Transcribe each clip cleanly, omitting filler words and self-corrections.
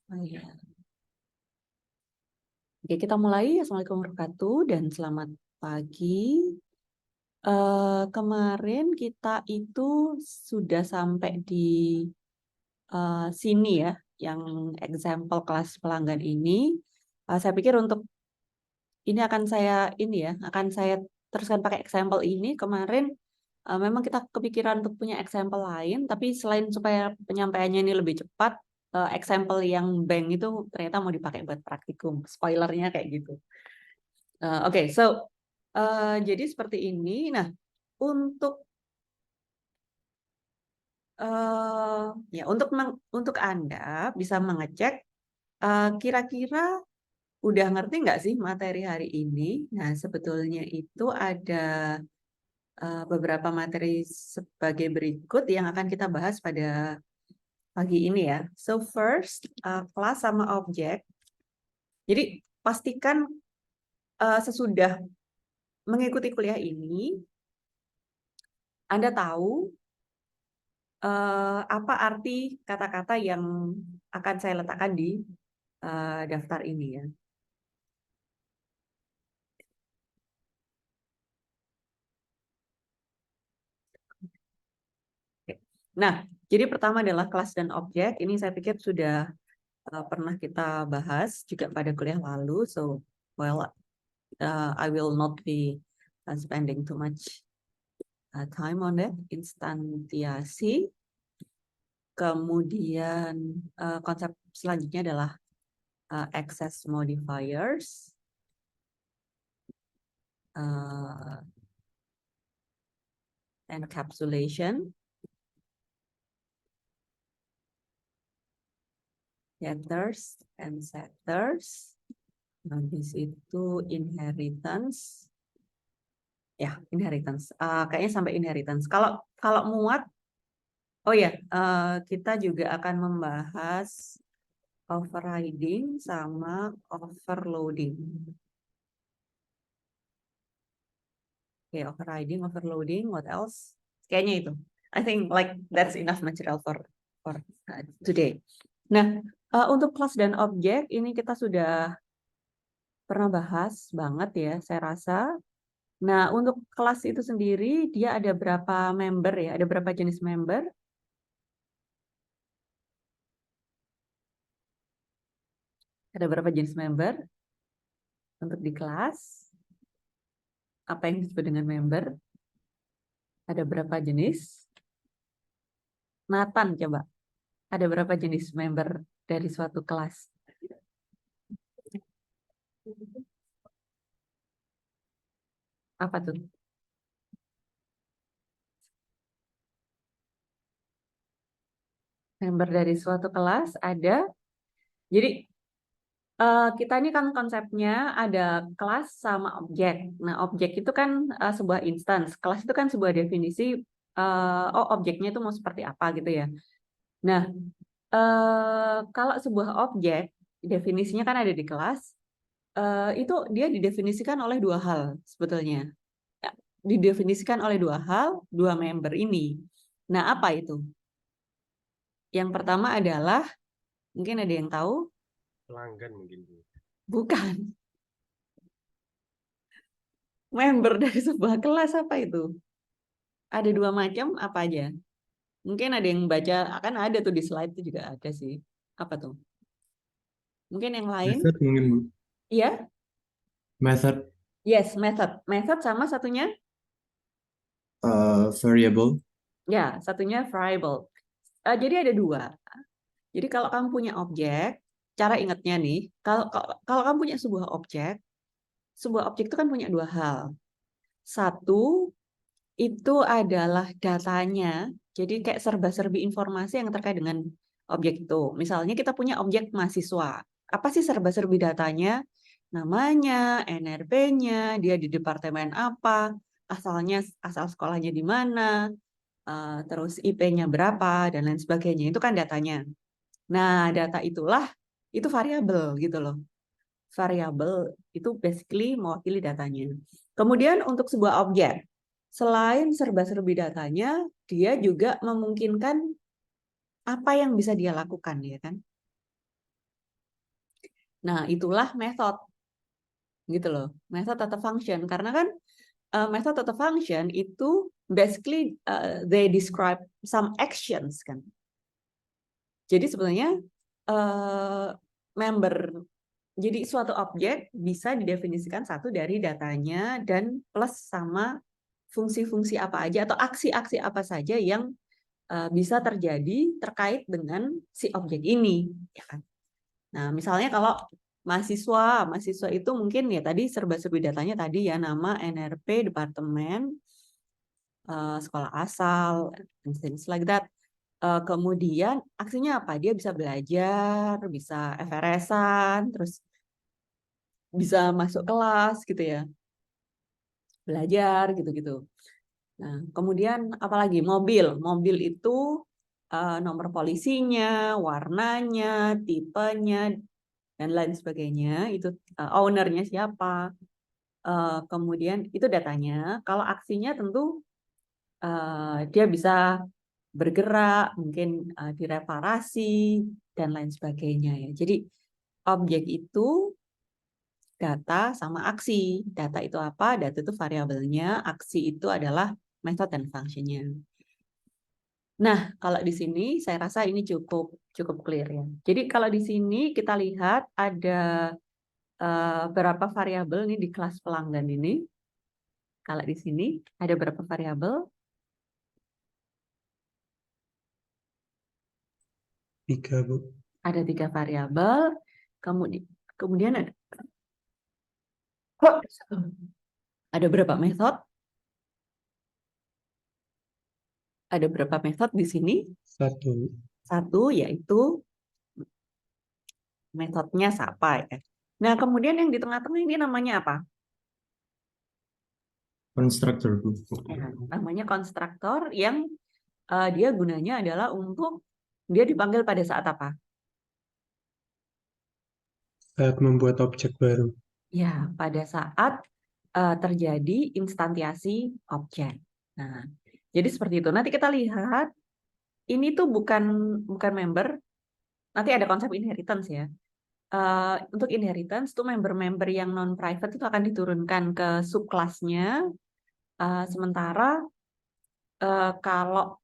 Oh, iya. Oke, kita mulai. Assalamualaikum warahmatullahi wabarakatuh dan selamat pagi. Kemarin kita itu sudah sampai di sini ya, yang example kelas pelanggan ini. Saya pikir untuk ini akan saya teruskan pakai example ini. Kemarin memang kita kepikiran untuk punya example lain, tapi selain supaya penyampaiannya ini lebih cepat, example yang bank itu ternyata mau dipakai buat praktikum. Spoilernya kayak gitu. Oke, so jadi seperti ini. Nah, untuk untuk Anda bisa mengecek kira-kira udah ngerti nggak sih materi hari ini? Nah, sebetulnya itu ada beberapa materi sebagai berikut yang akan kita bahas pada pagi ini ya. So first, kelas sama objek. Jadi pastikan sesudah mengikuti kuliah ini, Anda tahu apa arti kata-kata yang akan saya letakkan di daftar ini ya. Oke. Nah, jadi pertama adalah kelas dan objek. Ini saya pikir sudah pernah kita bahas juga pada kuliah lalu. So, well, I will not be spending too much time on that. Instantiasi. Kemudian konsep selanjutnya adalah access modifiers. Encapsulation, getters and setters, habis itu inheritance, ya inheritance, kayaknya sampai inheritance. Kalau muat, oh ya, kita juga akan membahas overriding sama overloading. Oke, overriding, overloading, what else? Kayaknya itu. I think like that's enough material for today. Nah, untuk kelas dan objek ini kita sudah pernah bahas banget ya, saya rasa. Nah, untuk kelas itu sendiri dia ada berapa member ya? Ada berapa jenis member? Ada berapa jenis member untuk di kelas? Apa yang disebut dengan member? Ada berapa jenis? Nathan coba. Ada berapa jenis member dari suatu kelas? Apa tuh? Member dari suatu kelas ada. Jadi kita ini kan konsepnya ada kelas sama objek. Nah, objek itu kan sebuah instance. Kelas itu kan sebuah definisi. Oh, objeknya itu mau seperti apa gitu ya. Nah, kalau sebuah objek definisinya kan ada di kelas. Itu dia didefinisikan oleh dua hal sebetulnya. Ya, didefinisikan oleh dua hal, dua member ini. Nah, apa itu? Yang pertama adalah, mungkin ada yang tahu? Pelanggan mungkin. Bukan. Member dari sebuah kelas apa itu? Ada dua macam, apa aja? Mungkin ada yang baca, akan ada tuh di slide itu juga ada sih. Apa tuh? Mungkin yang lain? Method mungkin, Bu. Iya? Method, Yes, method. Method sama satunya? variable. Ya, satunya variable. Jadi ada dua. Jadi kalau kamu punya objek, cara ingatnya nih, kalau kamu punya sebuah objek itu kan punya dua hal. Satu, itu adalah datanya. Jadi kayak serba-serbi informasi yang terkait dengan objek itu. Misalnya kita punya objek mahasiswa. Apa sih serba-serbi datanya? Namanya, NRP-nya, dia di departemen apa, asal sekolahnya di mana, terus IP-nya berapa, dan lain sebagainya. Itu kan datanya. Nah, data itulah, itu variabel gitu loh. Variabel itu basically mewakili datanya. Kemudian untuk sebuah objek, selain serba-serbi datanya, dia juga memungkinkan apa yang bisa dia lakukan, ya kan? Nah, itulah method gitu loh. Method atau function, karena kan method atau function itu basically they describe some actions kan. Jadi sebenarnya member, jadi suatu objek bisa didefinisikan satu dari datanya dan plus sama fungsi-fungsi apa aja atau aksi-aksi apa saja yang bisa terjadi terkait dengan si objek ini, ya kan? Nah, misalnya kalau mahasiswa itu mungkin ya tadi serba-serbi datanya tadi ya, nama, NRP, departemen, sekolah asal, and things like that. Kemudian aksinya apa? Dia bisa belajar, bisa FRS-an, terus bisa masuk kelas gitu ya, belajar gitu-gitu. Nah, kemudian apalagi mobil. Mobil itu nomor polisinya, warnanya, tipenya, dan lain sebagainya. Itu ownernya siapa. Kemudian itu datanya. Kalau aksinya tentu dia bisa bergerak, mungkin direparasi, dan lain sebagainya ya. Jadi objek itu data sama aksi. Data itu apa? Data itu variabelnya, aksi itu adalah method dan fungsinya. Nah, kalau di sini saya rasa ini cukup clear ya. Jadi kalau di sini kita lihat ada berapa variabel nih di kelas pelanggan ini. Kalau di sini ada berapa variabel? 3, Bu. Ada 3 variabel. Kemudian ada berapa metode? Ada berapa metode di sini? 1. 1, yaitu metodenya siapa ya. Nah, kemudian yang di tengah-tengah ini namanya apa? Constructor, Bu. Ya, namanya konstruktor yang dia gunanya adalah untuk dia dipanggil pada saat apa? Saat membuat objek baru. Ya, pada saat terjadi instansiasi objek. Nah, jadi seperti itu. Nanti kita lihat ini tuh bukan member. Nanti ada konsep inheritance ya. Untuk inheritance tuh member-member yang non-private itu akan diturunkan ke subkelasnya. Sementara kalau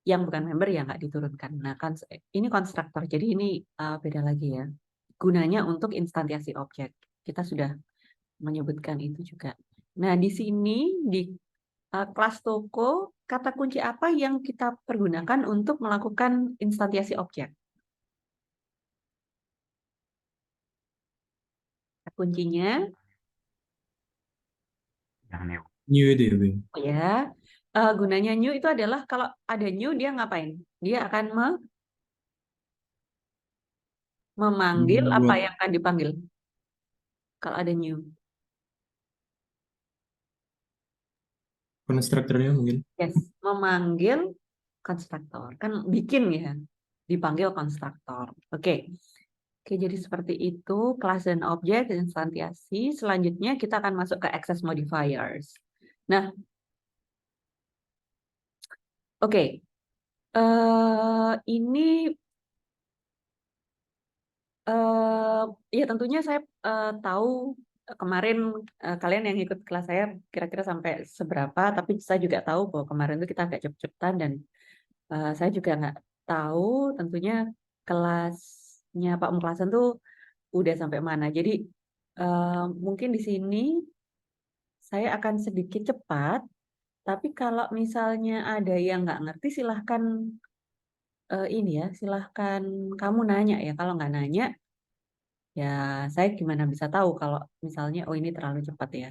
yang bukan member ya nggak diturunkan. Nah, kan ini konstruktor. Jadi ini beda lagi ya. Gunanya untuk instansiasi objek. Kita sudah menyebutkan itu juga. Nah, di sini di kelas toko, kata kunci apa yang kita pergunakan untuk melakukan instansiasi objek? Kata kuncinya, New itu ya, Bu. oh ya, gunanya new itu adalah kalau ada new dia ngapain? Dia akan memanggil apa Membuat yang akan dipanggil kalau ada new. konstruktornya mungkin. Yes, memanggil konstruktor. Kan bikin ya, dipanggil konstruktor. Oke. Oke, jadi seperti itu kelas dan objek instansiasi. Selanjutnya kita akan masuk ke access modifiers. Nah, oke. Ini ya tentunya saya tahu kemarin kalian yang ikut kelas saya kira-kira sampai seberapa, tapi saya juga tahu bahwa kemarin itu kita agak cepet-cepetan dan saya juga nggak tahu tentunya kelasnya Pak Muklasan tuh udah sampai mana. Jadi mungkin di sini saya akan sedikit cepat, tapi kalau misalnya ada yang nggak ngerti silahkan ini ya, silahkan kamu nanya ya. Kalau nggak nanya, ya saya gimana bisa tahu kalau misalnya oh ini terlalu cepat ya.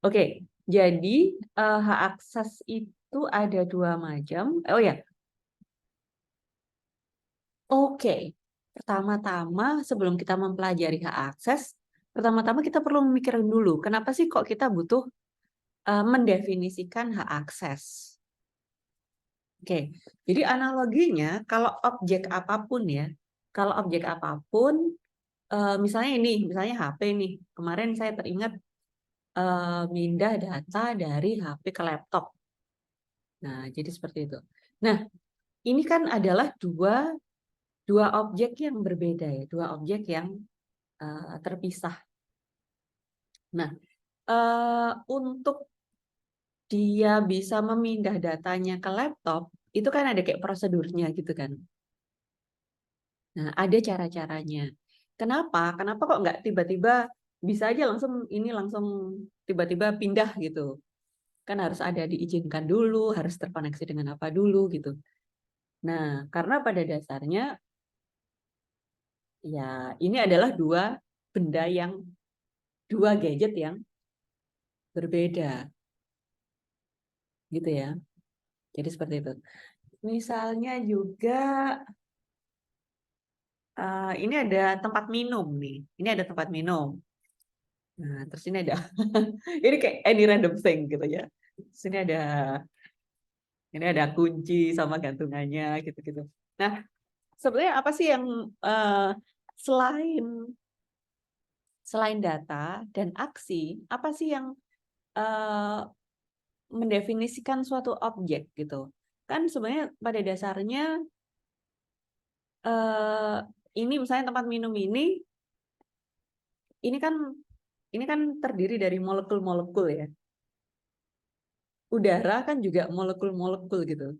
Oke, jadi hak akses itu ada 2 macam. Oh ya, oke. Pertama-tama sebelum kita mempelajari hak akses, pertama-tama kita perlu memikirin dulu, kenapa sih kok kita butuh mendefinisikan hak akses. Oke, jadi analoginya kalau objek apapun ya, kalau objek apapun, misalnya ini, misalnya HP nih, kemarin saya teringat mindah data dari HP ke laptop. Nah, jadi seperti itu. Nah, ini kan adalah dua objek yang berbeda ya, dua objek yang terpisah. Nah, untuk dia bisa memindah datanya ke laptop, itu kan ada kayak prosedurnya gitu kan. Nah, ada cara-caranya. Kenapa? Kenapa kok nggak tiba-tiba bisa aja langsung tiba-tiba pindah gitu. Kan harus ada diizinkan dulu, harus terkoneksi dengan apa dulu gitu. Nah, karena pada dasarnya ya ini adalah dua gadget yang berbeda gitu ya. Jadi seperti itu. Misalnya juga ini ada tempat minum nih. Ini ada tempat minum. Nah, terus ini ada ini kayak any random thing gitu ya. Terus ini ada kunci sama gantungannya gitu-gitu. Nah, sebenarnya apa sih yang selain data dan aksi, apa sih yang mendefinisikan suatu objek gitu? Kan sebenarnya pada dasarnya ini misalnya tempat minum ini kan terdiri dari molekul-molekul ya. Udara kan juga molekul-molekul gitu.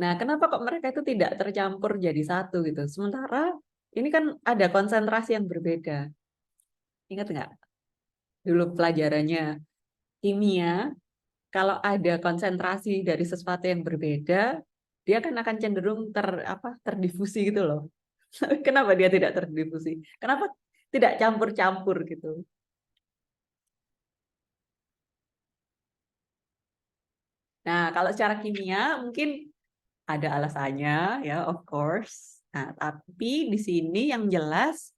Nah, kenapa kok mereka itu tidak tercampur jadi satu gitu? Sementara ini kan ada konsentrasi yang berbeda. Ingat nggak? Dulu pelajarannya kimia, kalau ada konsentrasi dari sesuatu yang berbeda, dia kan akan cenderung terdifusi gitu loh. Kenapa dia tidak terdifusi? Kenapa tidak campur-campur gitu? Nah, kalau secara kimia mungkin ada alasannya ya, of course. Nah, tapi di sini yang jelas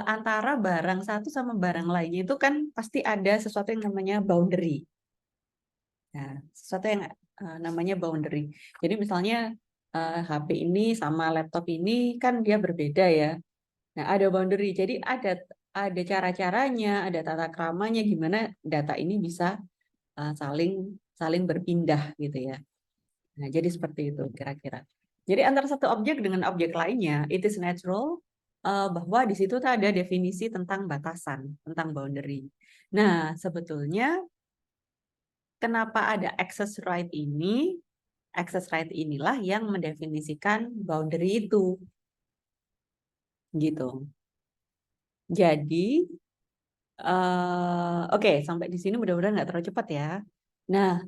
antara barang satu sama barang lainnya itu kan pasti ada sesuatu yang namanya boundary. Nah, sesuatu yang namanya boundary. Jadi misalnya HP ini sama laptop ini kan dia berbeda ya. Nah, ada boundary. Jadi ada cara-caranya, ada tata keramanya gimana data ini bisa saling berpindah gitu ya. Nah, jadi seperti itu kira-kira. Jadi antara satu objek dengan objek lainnya, it is natural bahwa di situ ada definisi tentang batasan, tentang boundary. Nah, sebetulnya kenapa ada access right ini? Access right inilah yang mendefinisikan boundary itu. Gitu. Jadi, oke, sampai di sini mudah-mudahan nggak terlalu cepat ya. Nah,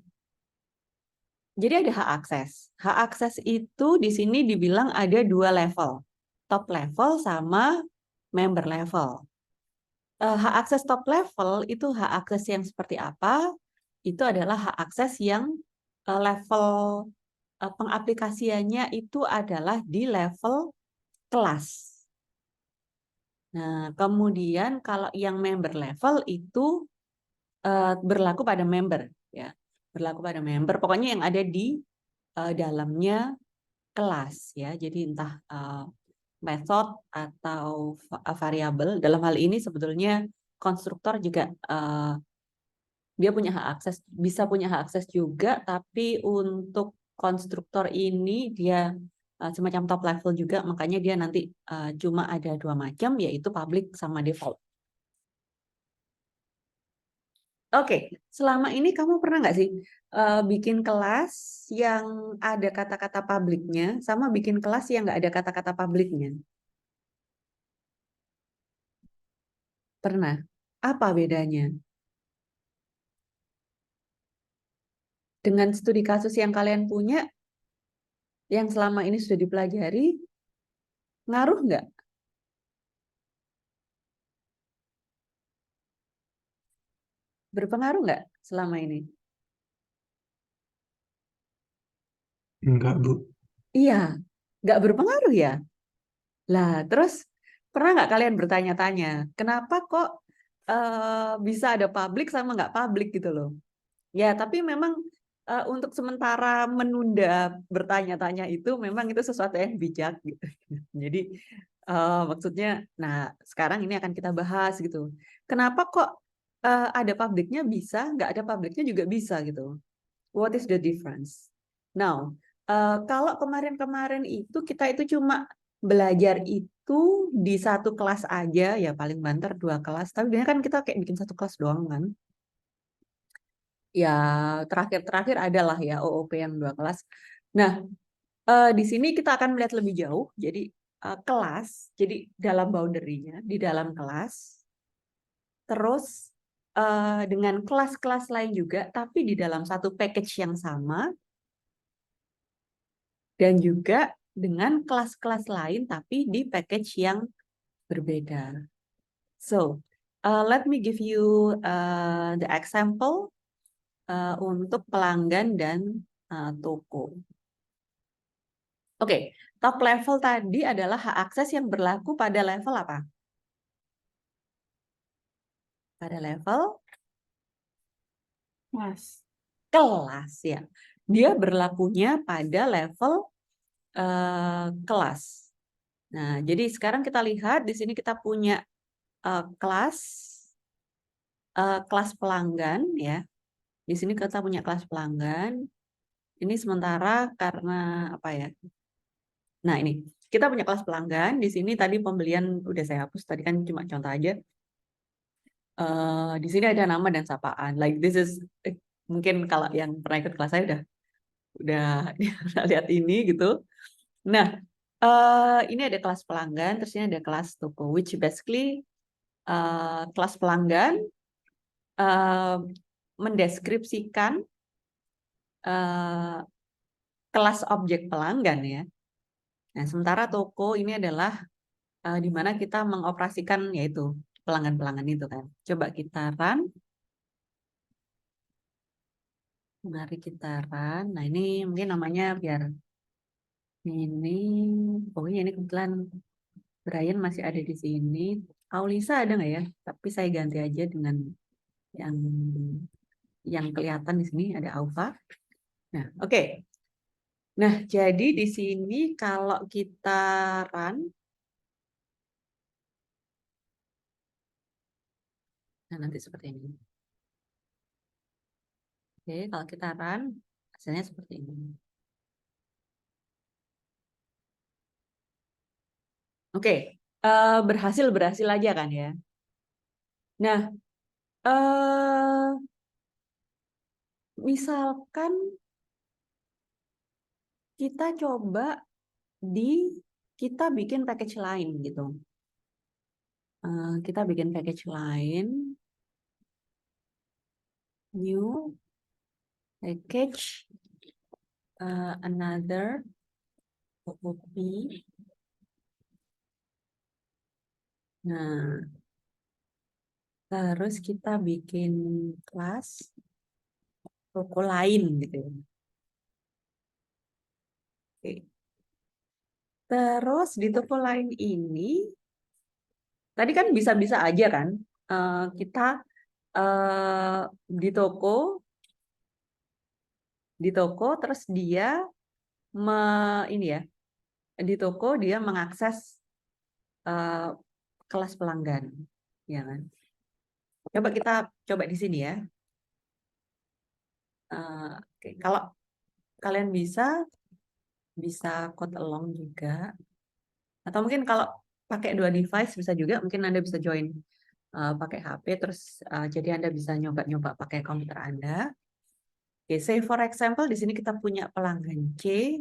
jadi ada hak akses. Hak akses itu di sini dibilang ada dua level. Top level sama member level. Hak akses top level itu hak akses yang seperti apa? Itu adalah hak akses yang level pengaplikasiannya itu adalah di level kelas. Nah, kemudian kalau yang member level itu berlaku pada member, ya, berlaku pada member. Pokoknya yang ada di dalamnya kelas, ya. Jadi entah method atau variabel. Dalam hal ini sebetulnya konstruktor juga dia punya hak akses, bisa punya hak akses juga, tapi untuk konstruktor ini dia semacam top level juga, makanya dia nanti cuma ada dua macam, yaitu public sama default. Oke, selama ini kamu pernah nggak sih bikin kelas yang ada kata-kata publiknya sama bikin kelas yang nggak ada kata-kata publiknya? Pernah. Apa bedanya? Dengan studi kasus yang kalian punya, yang selama ini sudah dipelajari, ngaruh nggak? Berpengaruh nggak selama ini? Enggak, Bu. Iya, nggak berpengaruh ya? Lah, terus pernah nggak kalian bertanya-tanya, kenapa kok bisa ada publik sama nggak publik gitu loh? Ya, tapi memang untuk sementara menunda bertanya-tanya itu memang itu sesuatu yang bijak gitu. Jadi maksudnya, nah sekarang ini akan kita bahas gitu. Kenapa kok ada publiknya bisa, nggak ada publiknya juga bisa gitu? What is the difference? Now, kalau kemarin-kemarin itu kita itu cuma belajar itu di satu kelas aja ya paling banter 2 kelas. Tapi biasanya kan kita kayak bikin satu kelas doang kan. Ya terakhir-terakhir adalah ya OOP yang 2 kelas. Nah, di sini kita akan melihat lebih jauh. Jadi kelas, jadi dalam boundary-nya, di dalam kelas. Terus dengan kelas-kelas lain juga, tapi di dalam satu package yang sama. Dan juga dengan kelas-kelas lain, tapi di package yang berbeda. So, let me give you the example untuk pelanggan dan toko. Oke, top level tadi adalah hak akses yang berlaku pada level apa? Pada level kelas ya. Dia berlakunya pada level kelas. Nah, jadi sekarang kita lihat di sini kita punya kelas pelanggan ya. Di sini kita punya kelas pelanggan. Ini sementara karena apa ya? Nah, ini kita punya kelas pelanggan. Di sini tadi pembelian udah saya hapus. Tadi kan cuma contoh aja. Di sini ada nama dan sapaan. Like this is mungkin kalau yang pernah ikut kelas saya udah lihat ini gitu. Nah, ini ada kelas pelanggan, terus ini ada kelas toko, which basically kelas pelanggan mendeskripsikan kelas objek pelanggan ya. Nah, sementara toko ini adalah di mana kita mengoperasikan yaitu pelanggan-pelanggan itu kan. Coba kita run. Mari kita run. Nah, ini mungkin namanya biar ini. Pokoknya ini kebetulan Brian masih ada di sini. Aulisa ada nggak ya? Tapi saya ganti aja dengan yang kelihatan di sini ada Aufa. Nah, oke. Nah, jadi di sini kalau kita run, nah nanti seperti ini. Oke, kalau kita run, hasilnya seperti ini. Oke, berhasil aja kan ya. Nah, misalkan kita coba kita bikin package lain gitu. Kita bikin package lain, new package, another OOP. Nah, terus kita bikin kelas toko lain gitu. Oke. Terus di toko lain ini, tadi kan bisa-bisa aja kan, kita di toko terus dia ini ya, di toko dia mengakses kelas pelanggan, ya kan? Coba kita coba di sini ya. Oke. Kalau kalian bisa code along juga, atau mungkin kalau pakai 2 device bisa juga. Mungkin Anda bisa join pakai HP, terus jadi Anda bisa nyoba-nyoba pakai komputer Anda. Oke, say for example di sini kita punya pelanggan C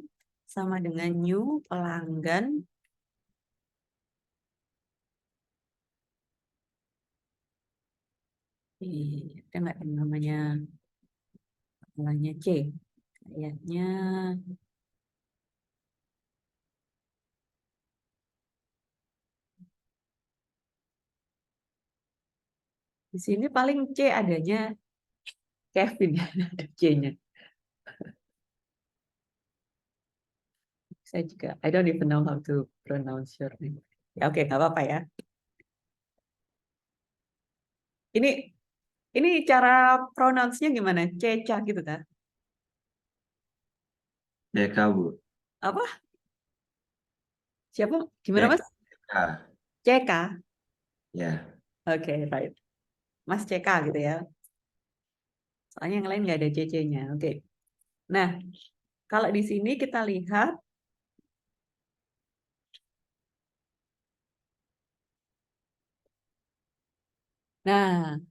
sama dengan new pelanggan ada nggak namanya C? Kayaknya di sini paling C adanya Kevin ya, ada C-nya. Saya juga, I don't even know how to pronounce your name. Ya, oke, nggak apa-apa ya. Ini cara pronounce-nya gimana? Ceca gitu kan? CK, Bu. Apa? Siapa? Gimana Mas? CK. CK. Ya. Oke, right. Mas CK gitu ya. Soalnya yang lain nggak ada CC-nya. Oke. Nah, kalau di sini kita lihat Nah,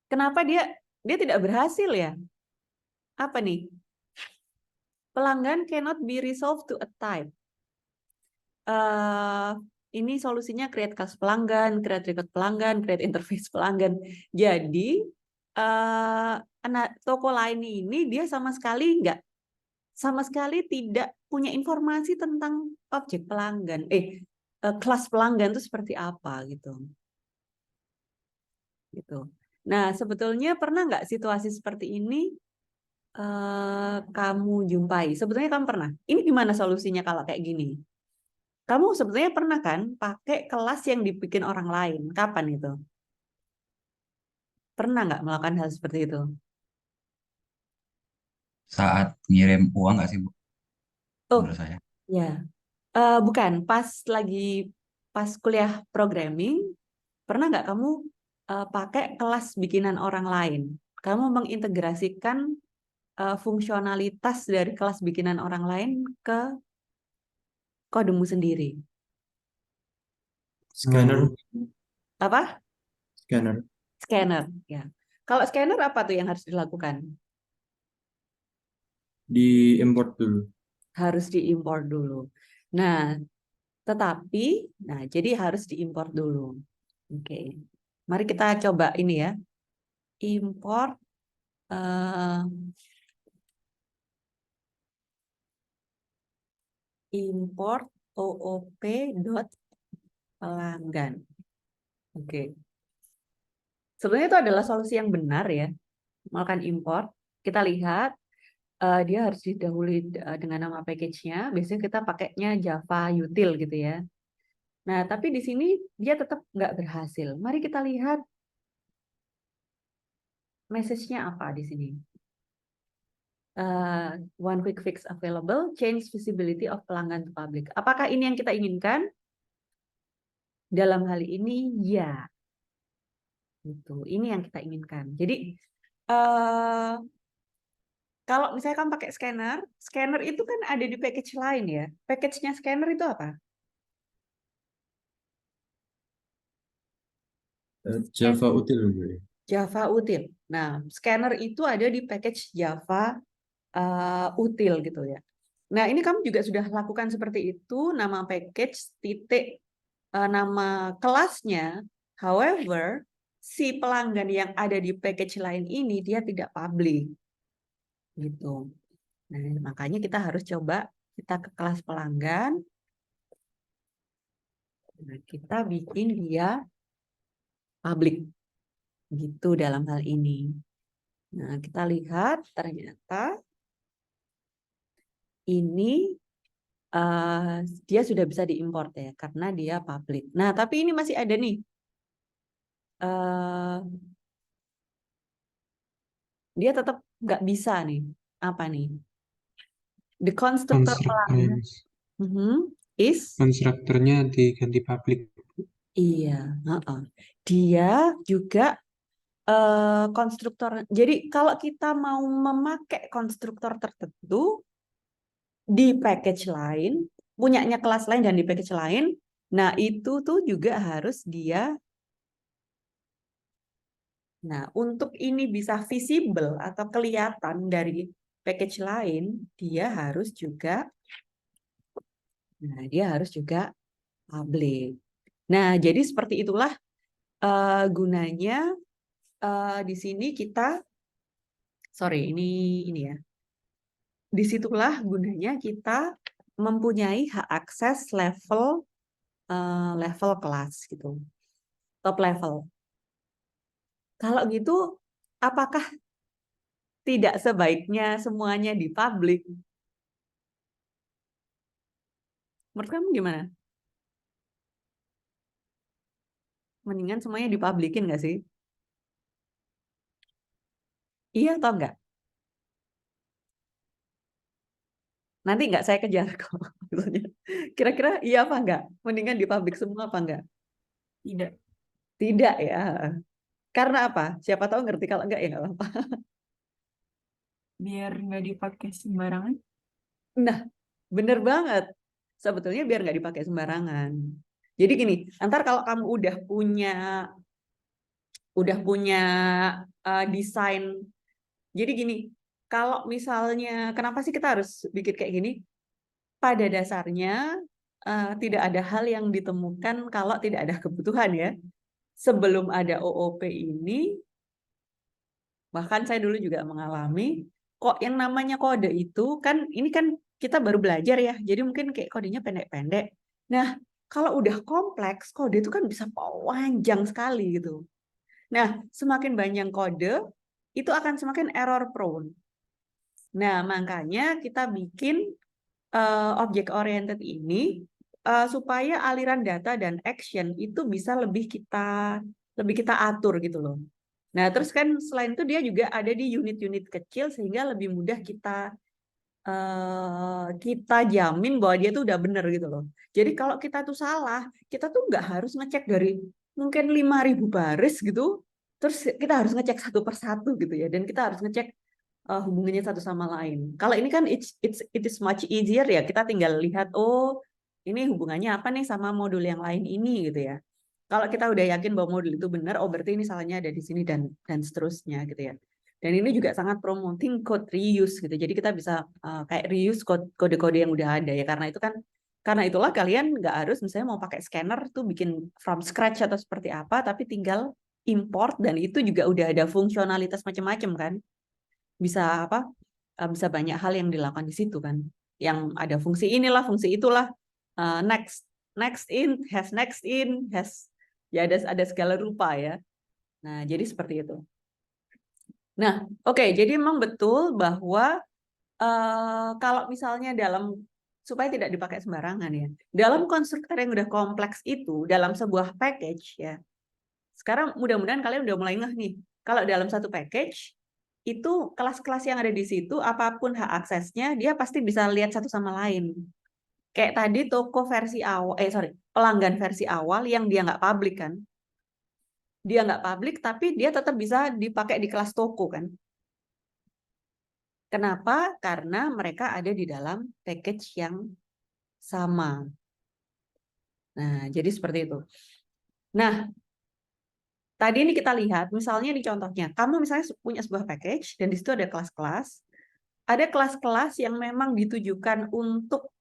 kenapa dia tidak berhasil ya? Apa nih? Pelanggan cannot be resolved to a type. Ini solusinya create class pelanggan, create record pelanggan, create interface pelanggan. Jadi toko lain ini dia sama sekali tidak punya informasi tentang objek pelanggan, kelas pelanggan itu seperti apa gitu. Nah, sebetulnya pernah nggak situasi seperti ini kamu jumpai? Sebetulnya kamu pernah. Ini gimana solusinya kalau kayak gini? Kamu sebetulnya pernah kan pakai kelas yang dibikin orang lain? Kapan itu? Pernah nggak melakukan hal seperti itu? Saat ngirim uang nggak sih, Bu? Oh, Menurut saya. ya. Bukan. Pas kuliah programming, pernah nggak kamu pakai kelas bikinan orang lain? Kamu mengintegrasikan fungsionalitas dari kelas bikinan orang lain ke kodemu sendiri. Scanner, Apa? scanner. Scanner. Ya. Kalau scanner apa tuh yang harus dilakukan? Diimport dulu. Harus diimpor dulu. Nah, jadi harus diimpor dulu. Oke. Mari kita coba ini ya. Import import OOP.pelanggan. Oke. Sebenarnya itu adalah solusi yang benar ya. Melakukan import. Kita lihat dia harus didahului dengan nama package-nya. Biasanya kita pakainya Java util gitu ya. Nah, tapi di sini dia tetap nggak berhasil. Mari kita lihat message-nya apa di sini. One quick fix available, change visibility of pelanggan to public. Apakah ini yang kita inginkan? Dalam hal ini, ya. Gitu. Ini yang kita inginkan. Jadi, kalau misalnya kamu pakai scanner, scanner itu kan ada di package lain ya. Package-nya scanner itu apa? Java util. Java util. Nah, scanner itu ada di package Java util gitu ya. Nah, ini kamu juga sudah lakukan seperti itu, nama package, titik, nama kelasnya. However, si pelanggan yang ada di package lain ini, dia tidak public. Gitu. Nah, makanya kita harus coba kita ke kelas pelanggan. Nah, kita bikin dia public. Gitu dalam hal ini. Nah, kita lihat ternyata ini dia sudah bisa diimport ya, karena dia public. Nah, tapi ini masih ada nih. Dia tetap nggak bisa nih. Apa nih? The constructor pelanggan is Konstruktornya diganti public. iya. Dia juga konstruktor. Jadi kalau kita mau memakai konstruktor tertentu di package lain, punyanya kelas lain dan di package lain, nah itu tuh juga harus dia. Nah, untuk ini bisa visible atau kelihatan dari package lain, dia harus juga public. Nah, jadi seperti itulah gunanya di sini kita, ini ya. Disitulah gunanya kita mempunyai hak akses level kelas gitu, top level. Kalau gitu, apakah tidak sebaiknya semuanya di public? Menurut kamu gimana? Mendingan semuanya dipublikin nggak sih? Iya atau enggak? Nanti nggak saya kejar kok. Kira-kira iya apa enggak? Mendingan dipublik semua apa enggak? Tidak. Tidak ya. Karena apa? Siapa tahu ngerti, kalau enggak ya nggak apa-apa. Biar nggak dipakai sembarangan. Nah, bener banget. Sebetulnya biar nggak dipakai sembarangan. Jadi gini, ntar kalau kamu udah punya udah punya desain. Jadi gini, kalau misalnya kenapa sih kita harus bikin kayak gini? Pada dasarnya tidak ada hal yang ditemukan kalau tidak ada kebutuhan ya. Sebelum ada OOP ini, bahkan saya dulu juga mengalami, kok yang namanya kode itu kan, ini kan kita baru belajar ya, jadi mungkin kayak kodenya pendek-pendek. Nah, kalau udah kompleks, kode itu kan bisa panjang sekali gitu. Nah, semakin banyak kode, itu akan semakin error prone. Nah, makanya kita bikin object oriented ini supaya aliran data dan action itu bisa lebih kita atur gitu loh. Nah, terus kan selain itu dia juga ada di unit-unit kecil sehingga lebih mudah kita jamin bahwa dia tuh udah bener gitu loh. Jadi kalau kita tuh salah, kita tuh nggak harus ngecek dari mungkin 5.000 baris gitu, terus kita harus ngecek satu persatu gitu ya, dan kita harus ngecek hubungannya satu sama lain. Kalau ini kan it is much easier ya, kita tinggal lihat, oh ini hubungannya apa nih sama modul yang lain ini gitu ya. Kalau kita udah yakin bahwa modul itu benar, oh berarti ini salahnya ada di sini dan seterusnya gitu ya. Dan ini juga sangat promoting code reuse gitu. Jadi kita bisa kayak reuse kode-kode yang udah ada ya. Karena itulah kalian nggak harus misalnya mau pakai scanner tuh bikin from scratch atau seperti apa, tapi tinggal import dan itu juga udah ada fungsionalitas macam-macam kan. Bisa apa? Bisa banyak hal yang dilakukan di situ kan. Yang ada fungsi inilah, fungsi itulah. Next in, has ya ada segala rupa ya. Nah, jadi seperti itu. Nah, oke, jadi memang betul bahwa kalau misalnya supaya tidak dipakai sembarangan ya, dalam konstruktor yang udah kompleks itu, dalam sebuah package ya, sekarang mudah-mudahan kalian udah mulai ngeh nih, kalau dalam satu package, itu kelas-kelas yang ada di situ, apapun hak aksesnya, dia pasti bisa lihat satu sama lain. Kayak tadi toko versi awal, pelanggan versi awal yang dia nggak public kan, dia nggak public tapi dia tetap bisa dipakai di kelas toko kan. Kenapa? Karena mereka ada di dalam package yang sama. Nah, jadi seperti itu. Nah, tadi ini kita lihat, misalnya di contohnya, kamu misalnya punya sebuah package dan di situ ada kelas-kelas. Ada kelas-kelas yang memang ditujukan untuk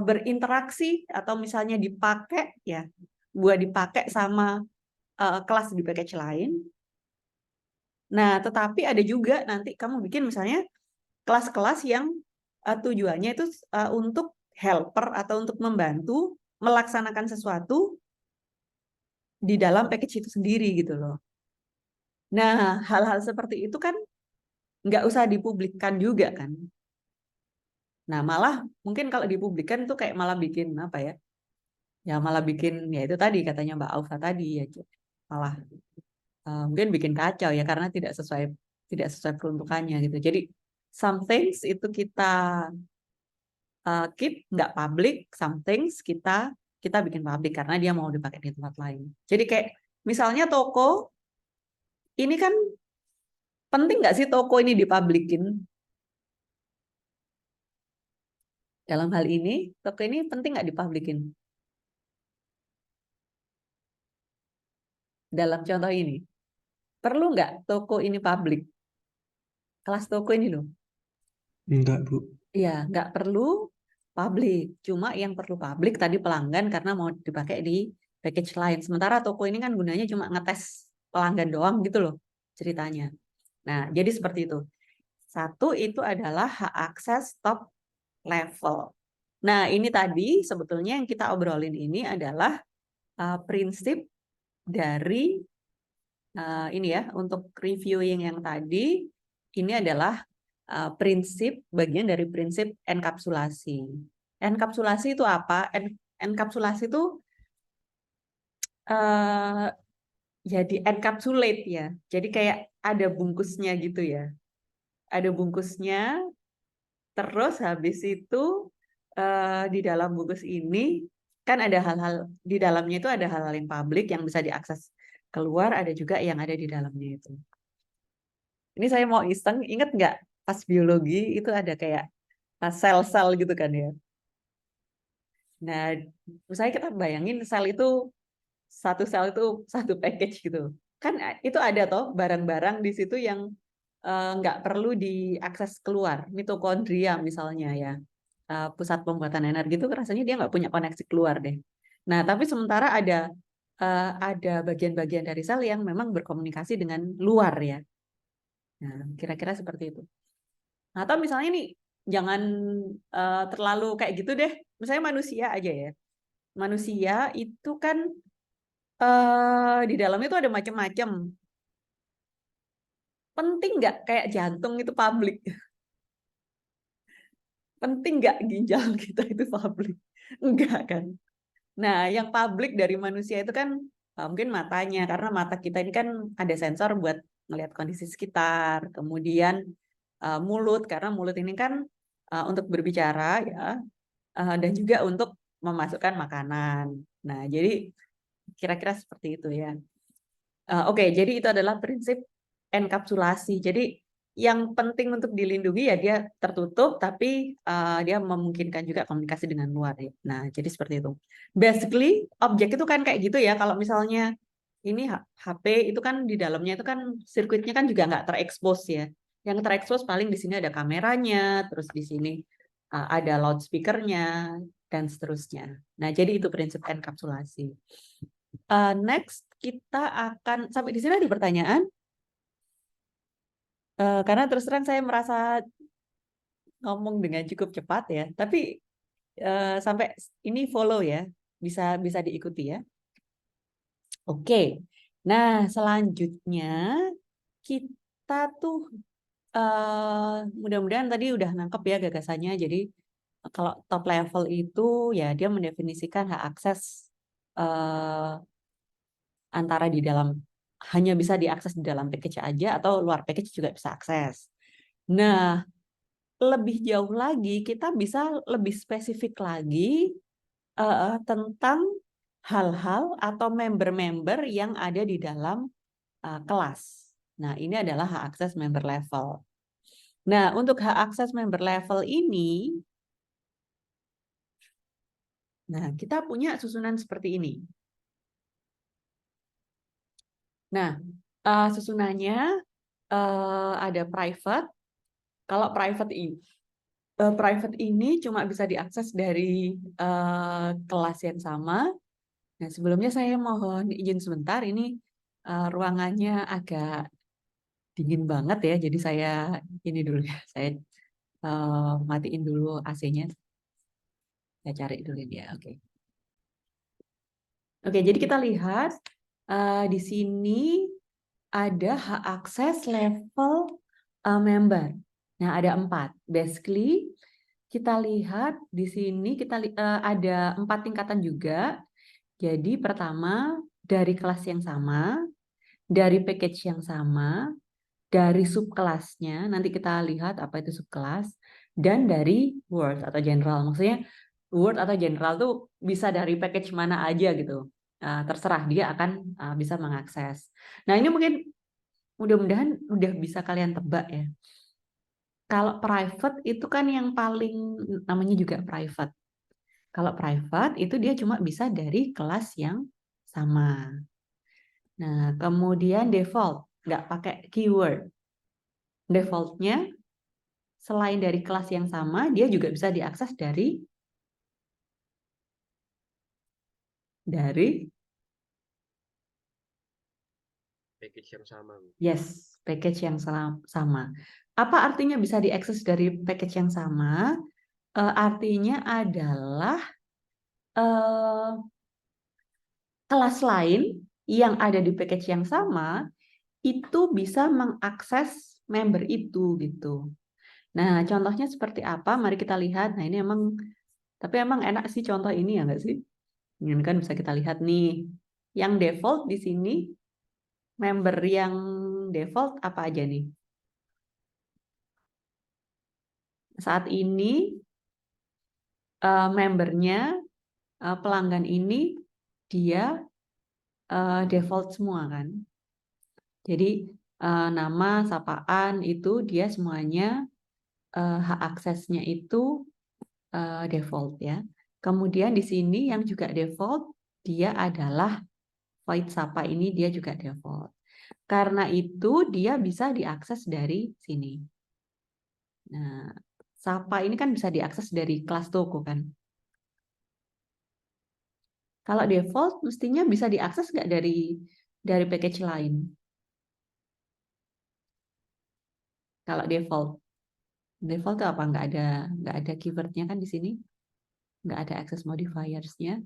berinteraksi atau misalnya dipakai ya, buat dipakai sama kelas di package lain. Nah, tetapi ada juga nanti kamu bikin misalnya kelas-kelas yang tujuannya itu untuk helper atau untuk membantu melaksanakan sesuatu di dalam package itu sendiri gitu loh. Nah, hal-hal seperti itu kan nggak usah dipublikkan juga kan. Nah, malah mungkin kalau dipublikkan tuh kayak malah bikin apa ya? Ya malah bikin ya itu tadi katanya Mbak Aufa tadi ya, malah mungkin bikin kacau ya karena tidak sesuai peruntukannya gitu. Jadi some things itu kita keep nggak public, some things kita bikin public karena dia mau dipakai di tempat lain. Jadi kayak misalnya toko ini kan penting nggak sih toko ini dipublikin? Dalam hal ini toko ini penting nggak dipublikin? Dalam contoh ini perlu nggak toko ini public? Kelas toko ini loh. Enggak, Bu. Ya, nggak perlu public. Cuma yang perlu public tadi pelanggan karena mau dipakai di package lain. Sementara toko ini kan gunanya cuma ngetes pelanggan doang gitu loh ceritanya. Nah, jadi seperti itu. Satu itu adalah hak akses top level. Nah, ini tadi sebetulnya yang kita obrolin ini adalah prinsip dari ini ya, untuk reviewing yang tadi, ini adalah bagian dari prinsip enkapsulasi. Enkapsulasi itu apa? Enkapsulasi itu jadi encapsulate ya. Jadi kayak ada bungkusnya gitu ya. Ada bungkusnya, terus habis itu di dalam bungkus ini kan ada hal-hal di dalamnya itu ada hal-hal yang publik yang bisa diakses keluar, ada juga yang ada di dalamnya itu. Ini saya mau iseng, inget nggak pas biologi itu ada kayak sel-sel gitu kan ya. Nah, misalnya kita bayangin sel itu satu package gitu. kan itu ada toh barang-barang di situ yang nggak perlu diakses keluar, mitokondria misalnya ya, pusat pembuatan energi itu rasanya dia nggak punya koneksi keluar deh. Nah, tapi sementara ada bagian-bagian dari sel yang memang berkomunikasi dengan luar ya. Nah, kira-kira seperti itu. Atau misalnya nih, jangan terlalu kayak gitu deh. Misalnya manusia aja ya. Manusia itu kan di dalamnya itu ada macam-macam. Penting nggak kayak jantung itu publik? Penting nggak ginjal kita itu publik? Enggak kan? Nah, yang publik dari manusia itu kan mungkin matanya, karena mata kita ini kan ada sensor buat melihat kondisi sekitar. Kemudian mulut, karena mulut ini kan untuk berbicara ya, dan juga untuk memasukkan makanan. Nah, jadi kira-kira seperti itu ya. Oke, jadi itu adalah prinsip enkapsulasi. Jadi yang penting untuk dilindungi ya dia tertutup, tapi dia memungkinkan juga komunikasi dengan luar ya. Nah, jadi seperti itu. Basically, objek itu kan kayak gitu ya. Kalau misalnya ini HP itu kan di dalamnya itu kan sirkuitnya kan juga nggak terekspos ya. Yang terekspos paling di sini ada kameranya, terus di sini ada loudspeakernya dan seterusnya. Nah, jadi itu prinsip enkapsulasi. Next kita akan sampai di sini ada pertanyaan. Karena terus terang saya merasa ngomong dengan cukup cepat ya, tapi sampai ini follow ya, bisa diikuti ya. Oke, nah selanjutnya kita tuh mudah-mudahan tadi udah nangkep ya gagasannya. Jadi kalau top level itu ya dia mendefinisikan hak akses antara di dalam, hanya bisa diakses di dalam package aja atau luar package juga bisa akses. Nah, lebih jauh lagi kita bisa lebih spesifik lagi tentang hal-hal atau member-member yang ada di dalam kelas. Nah, ini adalah hak akses member level. Nah, untuk hak akses member level ini, nah kita punya susunan seperti ini. Nah, susunannya ada private. Kalau private ini cuma bisa diakses dari kelas yang sama. Nah, sebelumnya saya mohon izin sebentar. Ini ruangannya agak dingin banget ya. Jadi saya ini dulu ya. Saya matiin dulu AC-nya. Saya cari dulu dia. Oke. Oke, jadi kita lihat di sini ada hak akses level member. Nah, ada 4. Basically, kita lihat di sini ada 4 tingkatan juga. Jadi pertama dari kelas yang sama, dari package yang sama, dari subkelasnya, nanti kita lihat apa itu subkelas, dan dari Word atau general. Maksudnya Word atau general tuh bisa dari package mana aja gitu. Terserah dia akan bisa mengakses. Nah, ini mungkin mudah-mudahan udah bisa kalian tebak ya. Kalau private itu kan yang paling namanya juga private. Kalau private itu dia cuma bisa dari kelas yang sama. Nah, kemudian default, nggak pakai keyword. Defaultnya selain dari kelas yang sama, dia juga bisa diakses dari Package yang sama. yes, package yang sama. Apa artinya bisa diakses dari package yang sama? Artinya adalah kelas lain yang ada di package yang sama itu bisa mengakses member itu gitu. Nah, contohnya seperti apa? Mari kita lihat. Nah, ini tapi emang enak sih contoh ini ya nggak sih? Ini kan bisa kita lihat nih. Yang default di sini, member yang default apa aja nih? Saat ini membernya pelanggan ini dia default semua kan. Jadi nama, sapaan itu dia semuanya hak aksesnya itu default ya. Kemudian di sini yang juga default dia adalah void sapa ini dia juga default. Karena itu dia bisa diakses dari sini. Nah, Sapa ini kan bisa diakses dari kelas toko kan. Kalau default mestinya bisa diakses nggak dari package lain? Kalau default itu apa? Nggak ada keywordnya kan di sini, nggak ada access modifiersnya.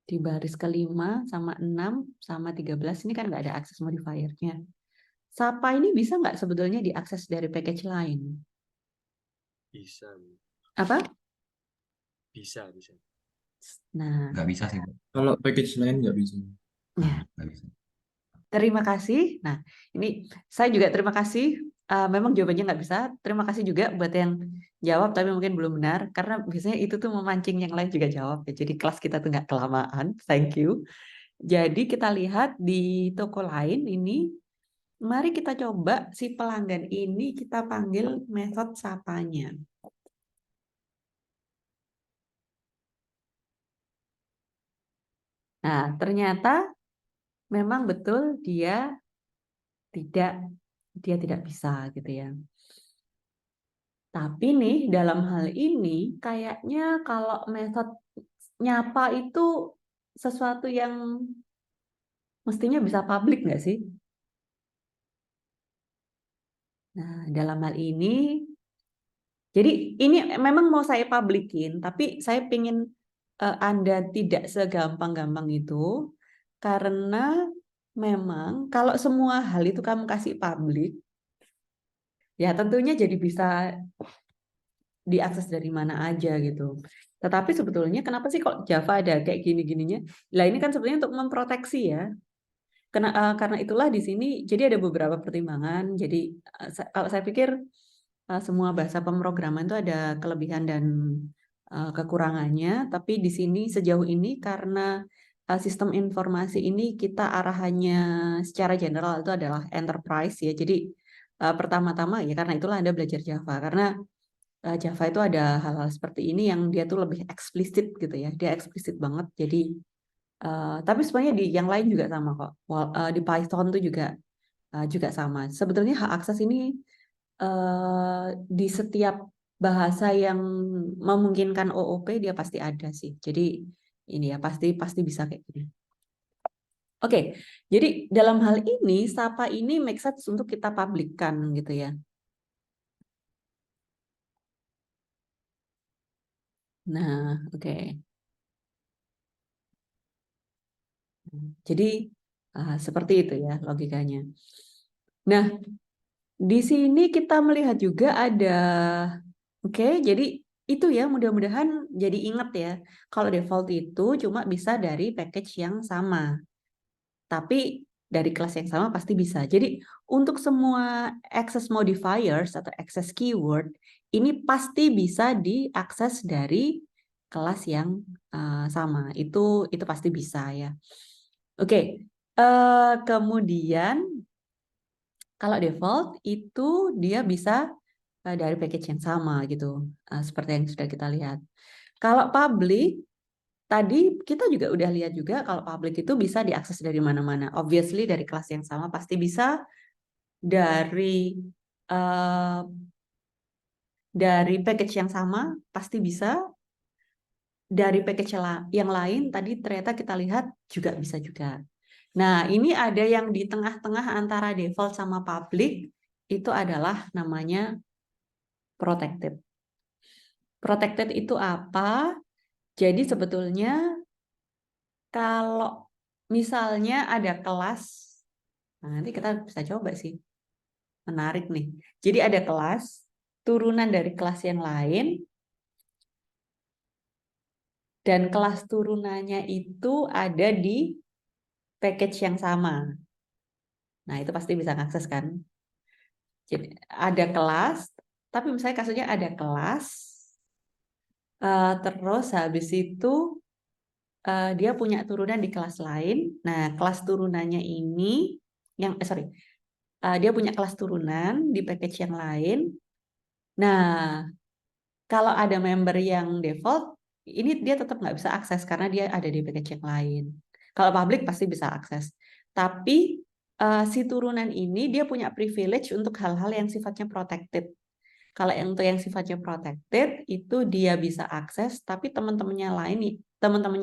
Di baris ke-5 sama 6 sama 13 ini kan nggak ada access modifiernya. Sapa ini bisa nggak sebetulnya diakses dari package lain? Bisa, Apa? bisa. Nah, Nggak bisa sih, Bu. Kalau package lain nggak bisa. ya. Nggak bisa. Terima kasih. Nah, ini saya juga terima kasih. Memang jawabannya nggak bisa. Terima kasih juga buat yang jawab, tapi mungkin belum benar. Karena biasanya itu tuh memancing yang lain juga jawab. Ya. Jadi kelas kita tuh nggak kelamaan. Thank you. Jadi kita lihat di toko lain ini. Mari kita coba si pelanggan ini kita panggil metode sapanya. Nah, ternyata memang betul dia tidak bisa gitu ya. Tapi nih dalam hal ini kayaknya kalau metode nyapa itu sesuatu yang mestinya bisa publik nggak sih? Nah, dalam hal ini, jadi ini memang mau saya publikin, tapi saya ingin Anda tidak segampang-gampang itu, karena memang kalau semua hal itu kamu kasih publik, ya tentunya jadi bisa diakses dari mana aja gitu. Tetapi sebetulnya kenapa sih kok Java ada kayak gini-gininya? Lah ini kan sebetulnya untuk memproteksi ya. Karena itulah di sini jadi ada beberapa pertimbangan. Jadi kalau saya pikir semua bahasa pemrograman itu ada kelebihan dan kekurangannya. Tapi di sini sejauh ini karena sistem informasi ini kita arahannya secara general itu adalah enterprise ya. Jadi pertama-tama ya karena itulah Anda belajar Java. Karena Java itu ada hal-hal seperti ini yang dia tuh lebih eksplisit gitu ya. Dia eksplisit banget. Jadi tapi sebenarnya di yang lain juga sama kok. Di Python tuh juga sama. Sebetulnya hak akses ini di setiap bahasa yang memungkinkan OOP dia pasti ada sih. Jadi ini ya pasti bisa kayak gini. Oke, jadi dalam hal ini Sapa ini make sense untuk kita publikkan gitu ya. Nah, oke. Jadi seperti itu ya logikanya. Nah, di sini kita melihat juga ada, oke, jadi itu ya mudah-mudahan jadi ingat ya. Kalau default itu cuma bisa dari package yang sama. Tapi dari kelas yang sama pasti bisa. Jadi untuk semua access modifiers atau access keyword, ini pasti bisa diakses dari kelas yang sama. Itu pasti bisa ya. Oke, kemudian kalau default itu dia bisa dari package yang sama gitu, seperti yang sudah kita lihat. Kalau public, tadi kita juga udah lihat juga kalau public itu bisa diakses dari mana-mana. Obviously dari kelas yang sama pasti bisa, dari package yang sama pasti bisa, dari package yang lain tadi ternyata kita lihat juga bisa juga. Nah, ini ada yang di tengah-tengah antara default sama public, itu adalah namanya protected. Protected itu apa? Jadi sebetulnya kalau misalnya ada kelas, nah nanti kita bisa coba sih. Menarik nih. Jadi ada kelas, turunan dari kelas yang lain, dan kelas turunannya itu ada di package yang sama. Nah, itu pasti bisa akses kan? Jadi ada kelas, tapi misalnya kasusnya ada kelas, terus habis itu dia punya turunan di kelas lain. Nah, kelas turunannya ini dia punya kelas turunan di package yang lain. Nah, kalau ada member yang default, ini dia tetap nggak bisa akses karena dia ada di package yang lain. Kalau public pasti bisa akses. Tapi si turunan ini dia punya privilege untuk hal-hal yang sifatnya protected. Kalau untuk yang sifatnya protected itu dia bisa akses, tapi teman-temannya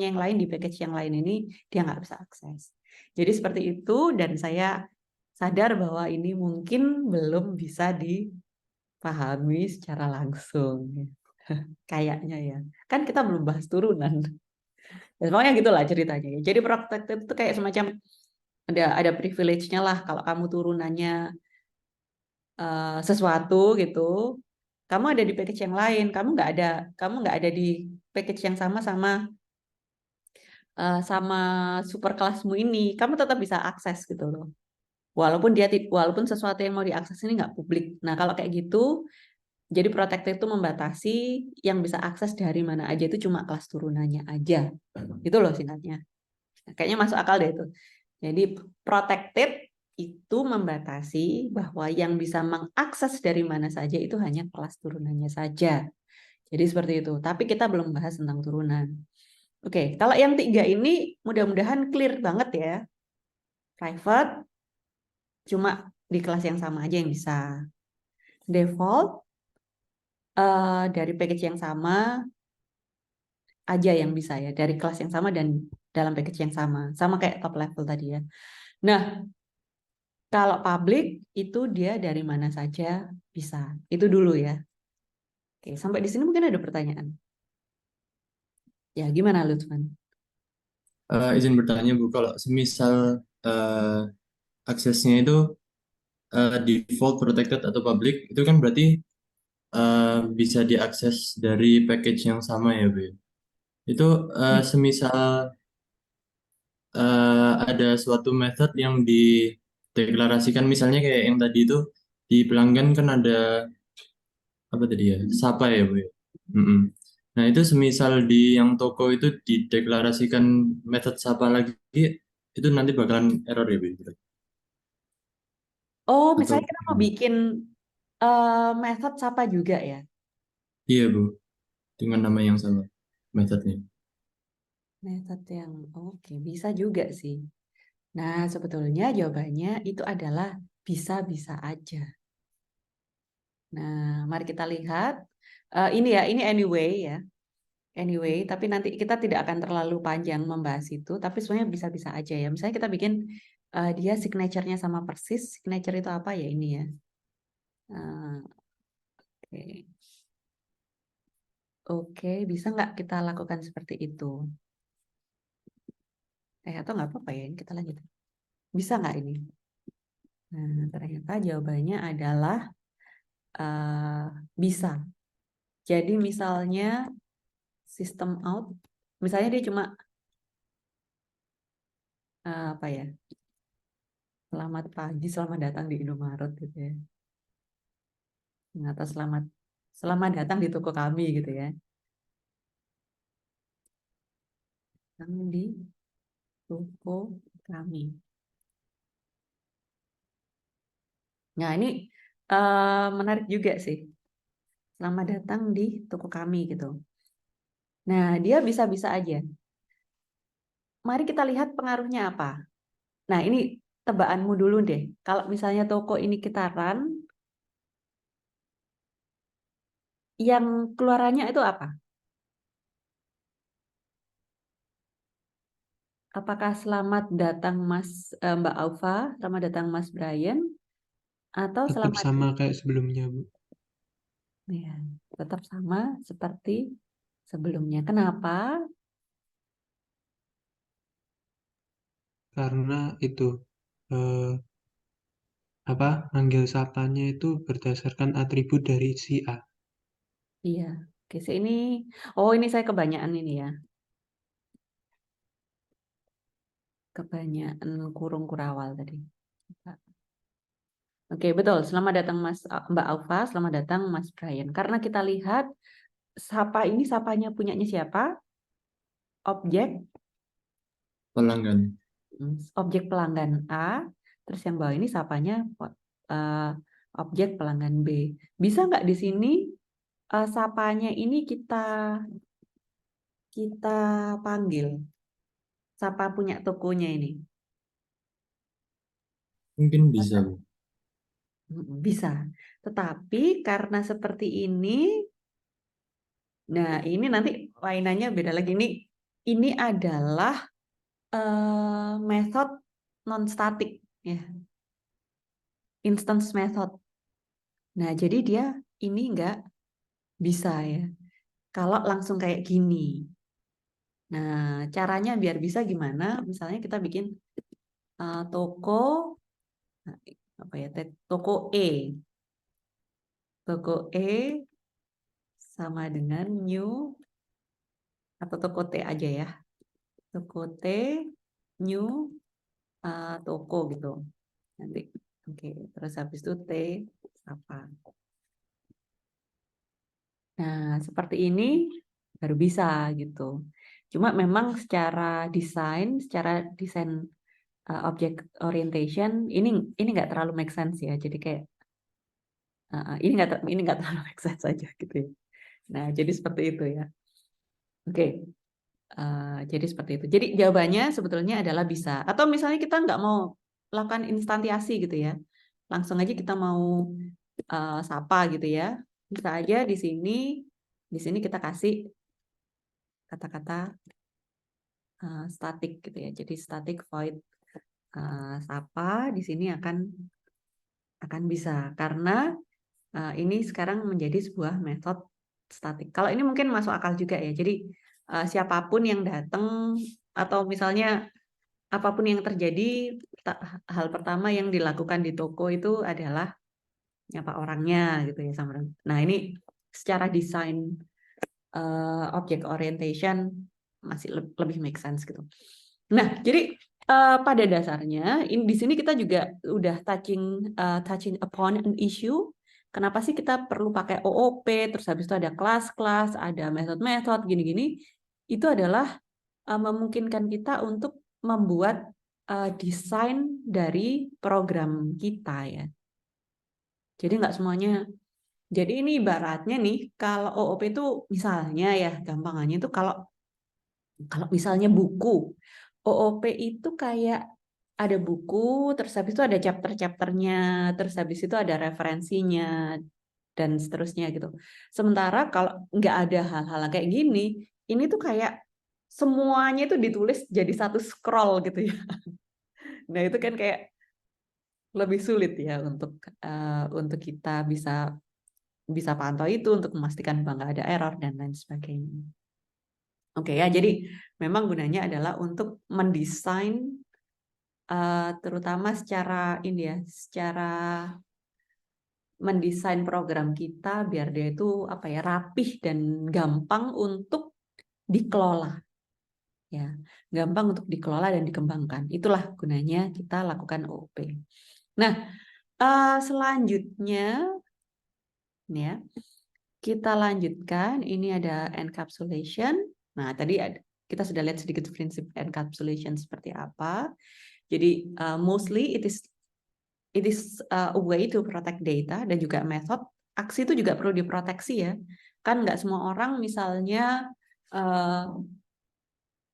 yang lain di package yang lain ini dia nggak bisa akses. Jadi seperti itu, dan saya sadar bahwa ini mungkin belum bisa dipahami secara langsung. Kayaknya ya. Kan kita belum bahas turunan. Ya, pokoknya gitulah ceritanya. Jadi protected itu kayak semacam ada privilege-nya lah kalau kamu turunannya sesuatu gitu, kamu ada di package yang lain, kamu nggak ada di package yang sama super kelasmu ini, kamu tetap bisa akses gitu loh. Walaupun sesuatu yang mau diakses ini nggak publik. Nah, kalau kayak gitu, jadi protected itu membatasi yang bisa akses dari mana aja itu cuma kelas turunannya aja. Itu loh singkatnya. Kayaknya masuk akal deh itu. Jadi protected itu membatasi bahwa yang bisa mengakses dari mana saja itu hanya kelas turunannya saja. Jadi seperti itu. Tapi kita belum bahas tentang turunan. Oke, kalau yang 3 ini mudah-mudahan clear banget ya. Private cuma di kelas yang sama aja yang bisa. Default dari package yang sama aja yang bisa ya. Dari kelas yang sama dan dalam package yang sama. Sama kayak top level tadi ya. Nah, kalau public itu dia dari mana saja bisa. Itu dulu ya. Oke, sampai di sini mungkin ada pertanyaan. Ya, gimana Lutfan? Izin bertanya Bu, kalau semisal aksesnya itu default, protected atau public, itu kan berarti bisa diakses dari package yang sama ya Bu. Itu semisal ada suatu method yang dideklarasikan, misalnya kayak yang tadi itu di pelanggan kan ada apa tadi ya, Sapa ya Bu ya. Mm-mm. Nah itu semisal di yang toko itu dideklarasikan method Sapa lagi, itu nanti bakalan error ya Bu? Oh, Atau misalnya kita mau bikin method Sapa juga ya. iya Bu, dengan nama yang sama methodnya. Method yang oke, bisa juga sih. Nah, sebetulnya jawabannya itu adalah bisa-bisa aja. Nah, mari kita lihat. Ini ya, ini anyway ya. Anyway, tapi nanti kita tidak akan terlalu panjang membahas itu, tapi sebenarnya bisa-bisa aja ya. Misalnya kita bikin dia signature-nya sama persis. Signature itu apa ya ini ya? Oke. Oke, bisa nggak kita lakukan seperti itu? Atau nggak apa-apa ya, kita lanjut. Bisa nggak ini? Nah, ternyata jawabannya adalah bisa. Jadi misalnya sistem out, misalnya dia cuma apa ya? Selamat pagi, selamat datang di Indomaret gitu ya. Atau selamat datang di toko kami gitu ya. Datang di toko kami. Nah, ini menarik juga sih. Selamat datang di toko kami gitu. Nah, dia bisa-bisa aja. Mari kita lihat pengaruhnya apa. Nah, ini tebakanmu dulu deh. Kalau misalnya toko ini kita run, yang keluarannya itu apa? Apakah selamat datang Mbak Alfa, selamat datang Mas Brian, atau Tetap selamat sama kayak sebelumnya, Bu. ya, tetap sama seperti sebelumnya. Kenapa? Karena itu eh, manggil sapanya itu berdasarkan atribut dari si A. Iya. Oke, ini. Oh, ini saya kebanyakan ini ya. Kebanyakan kurung kurawal tadi. Oke, betul. Selamat datang Mbak Alfa, selamat datang Mas Brian. Karena kita lihat sapa ini sapanya punyanya siapa? Objek Pelanggan. objek pelanggan A, terus yang bawah ini sapanya eh, objek pelanggan B. Bisa nggak di sini sapanya ini kita panggil? Sapa punya tokonya ini. Mungkin bisa, Bu. Bisa. Tetapi karena seperti ini, nah ini nanti lainannya beda lagi. Ini adalah method non-static, ya, instance method. Nah, jadi dia ini nggak bisa ya. Kalau langsung kayak gini. Nah, caranya biar bisa gimana? Misalnya kita bikin toko, apa ya? Toko E. Toko E sama dengan new, atau toko T aja ya. Toko T, new, toko gitu. Nanti, oke. Terus habis itu T apa? Nah, seperti ini baru bisa gitu. Cuma memang secara desain object orientation ini nggak terlalu make sense ya. Jadi kayak ini nggak terlalu make sense aja gitu ya. Nah, jadi seperti itu ya. Oke. Jadi seperti itu. Jadi jawabannya sebetulnya adalah bisa. Atau misalnya kita nggak mau lakukan instantiasi gitu ya. Langsung aja kita mau sapa gitu ya. Bisa aja di sini kita kasih kata-kata static gitu ya. Jadi static void sapa di sini akan bisa karena ini sekarang menjadi sebuah metode statik. Kalau ini mungkin masuk akal juga ya. Jadi siapapun yang datang atau misalnya apapun yang terjadi, hal pertama yang dilakukan di toko itu adalah nyapa orangnya gitu ya sama. Nah, ini secara desain object orientation masih lebih make sense gitu. Nah, jadi pada dasarnya di sini kita juga udah touching upon an issue. Kenapa sih kita perlu pakai OOP, terus habis itu ada kelas-kelas, ada metode-metode gini-gini. Itu adalah memungkinkan kita untuk membuat desain dari program kita ya. Jadi nggak semuanya. Jadi ini ibaratnya nih, kalau OOP itu misalnya ya, gampangannya itu kalau misalnya buku, OOP itu kayak ada buku, terus habis itu ada chapter-chapternya, terus habis itu ada referensinya, dan seterusnya gitu. Sementara kalau nggak ada hal-hal kayak gini, ini tuh kayak semuanya itu ditulis jadi satu scroll gitu ya. Nah itu kan kayak lebih sulit ya untuk kita bisa pantau itu, untuk memastikan bahwa nggak ada error dan lain sebagainya. Oke ya, jadi memang gunanya adalah untuk mendesain terutama secara ini ya, secara mendesain program kita biar dia itu apa ya, rapih dan gampang untuk dikelola. Ya, gampang untuk dikelola dan dikembangkan. Itulah gunanya kita lakukan OOP. Nah, selanjutnya ini ya, kita lanjutkan. Ini ada encapsulation. Nah, tadi kita sudah lihat sedikit prinsip encapsulation seperti apa. Jadi mostly it is a way to protect data, dan juga method. Aksi itu juga perlu diproteksi ya. Kan nggak semua orang misalnya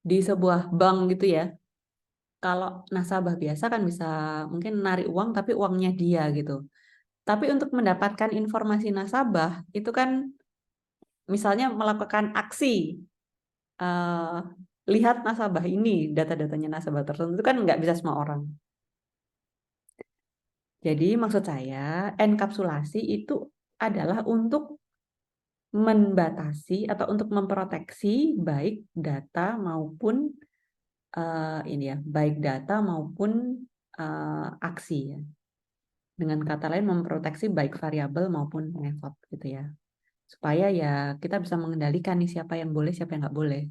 di sebuah bank gitu ya. Kalau nasabah biasa kan bisa mungkin narik uang tapi uangnya dia gitu. Tapi untuk mendapatkan informasi nasabah itu kan misalnya melakukan aksi lihat nasabah ini, data-datanya nasabah tertentu kan nggak bisa semua orang. Jadi maksud saya enkapsulasi itu adalah untuk membatasi atau untuk memproteksi baik data maupun baik data maupun aksi ya. Dengan kata lain memproteksi baik variabel maupun metode gitu ya. Supaya ya kita bisa mengendalikan nih siapa yang boleh, siapa yang nggak boleh.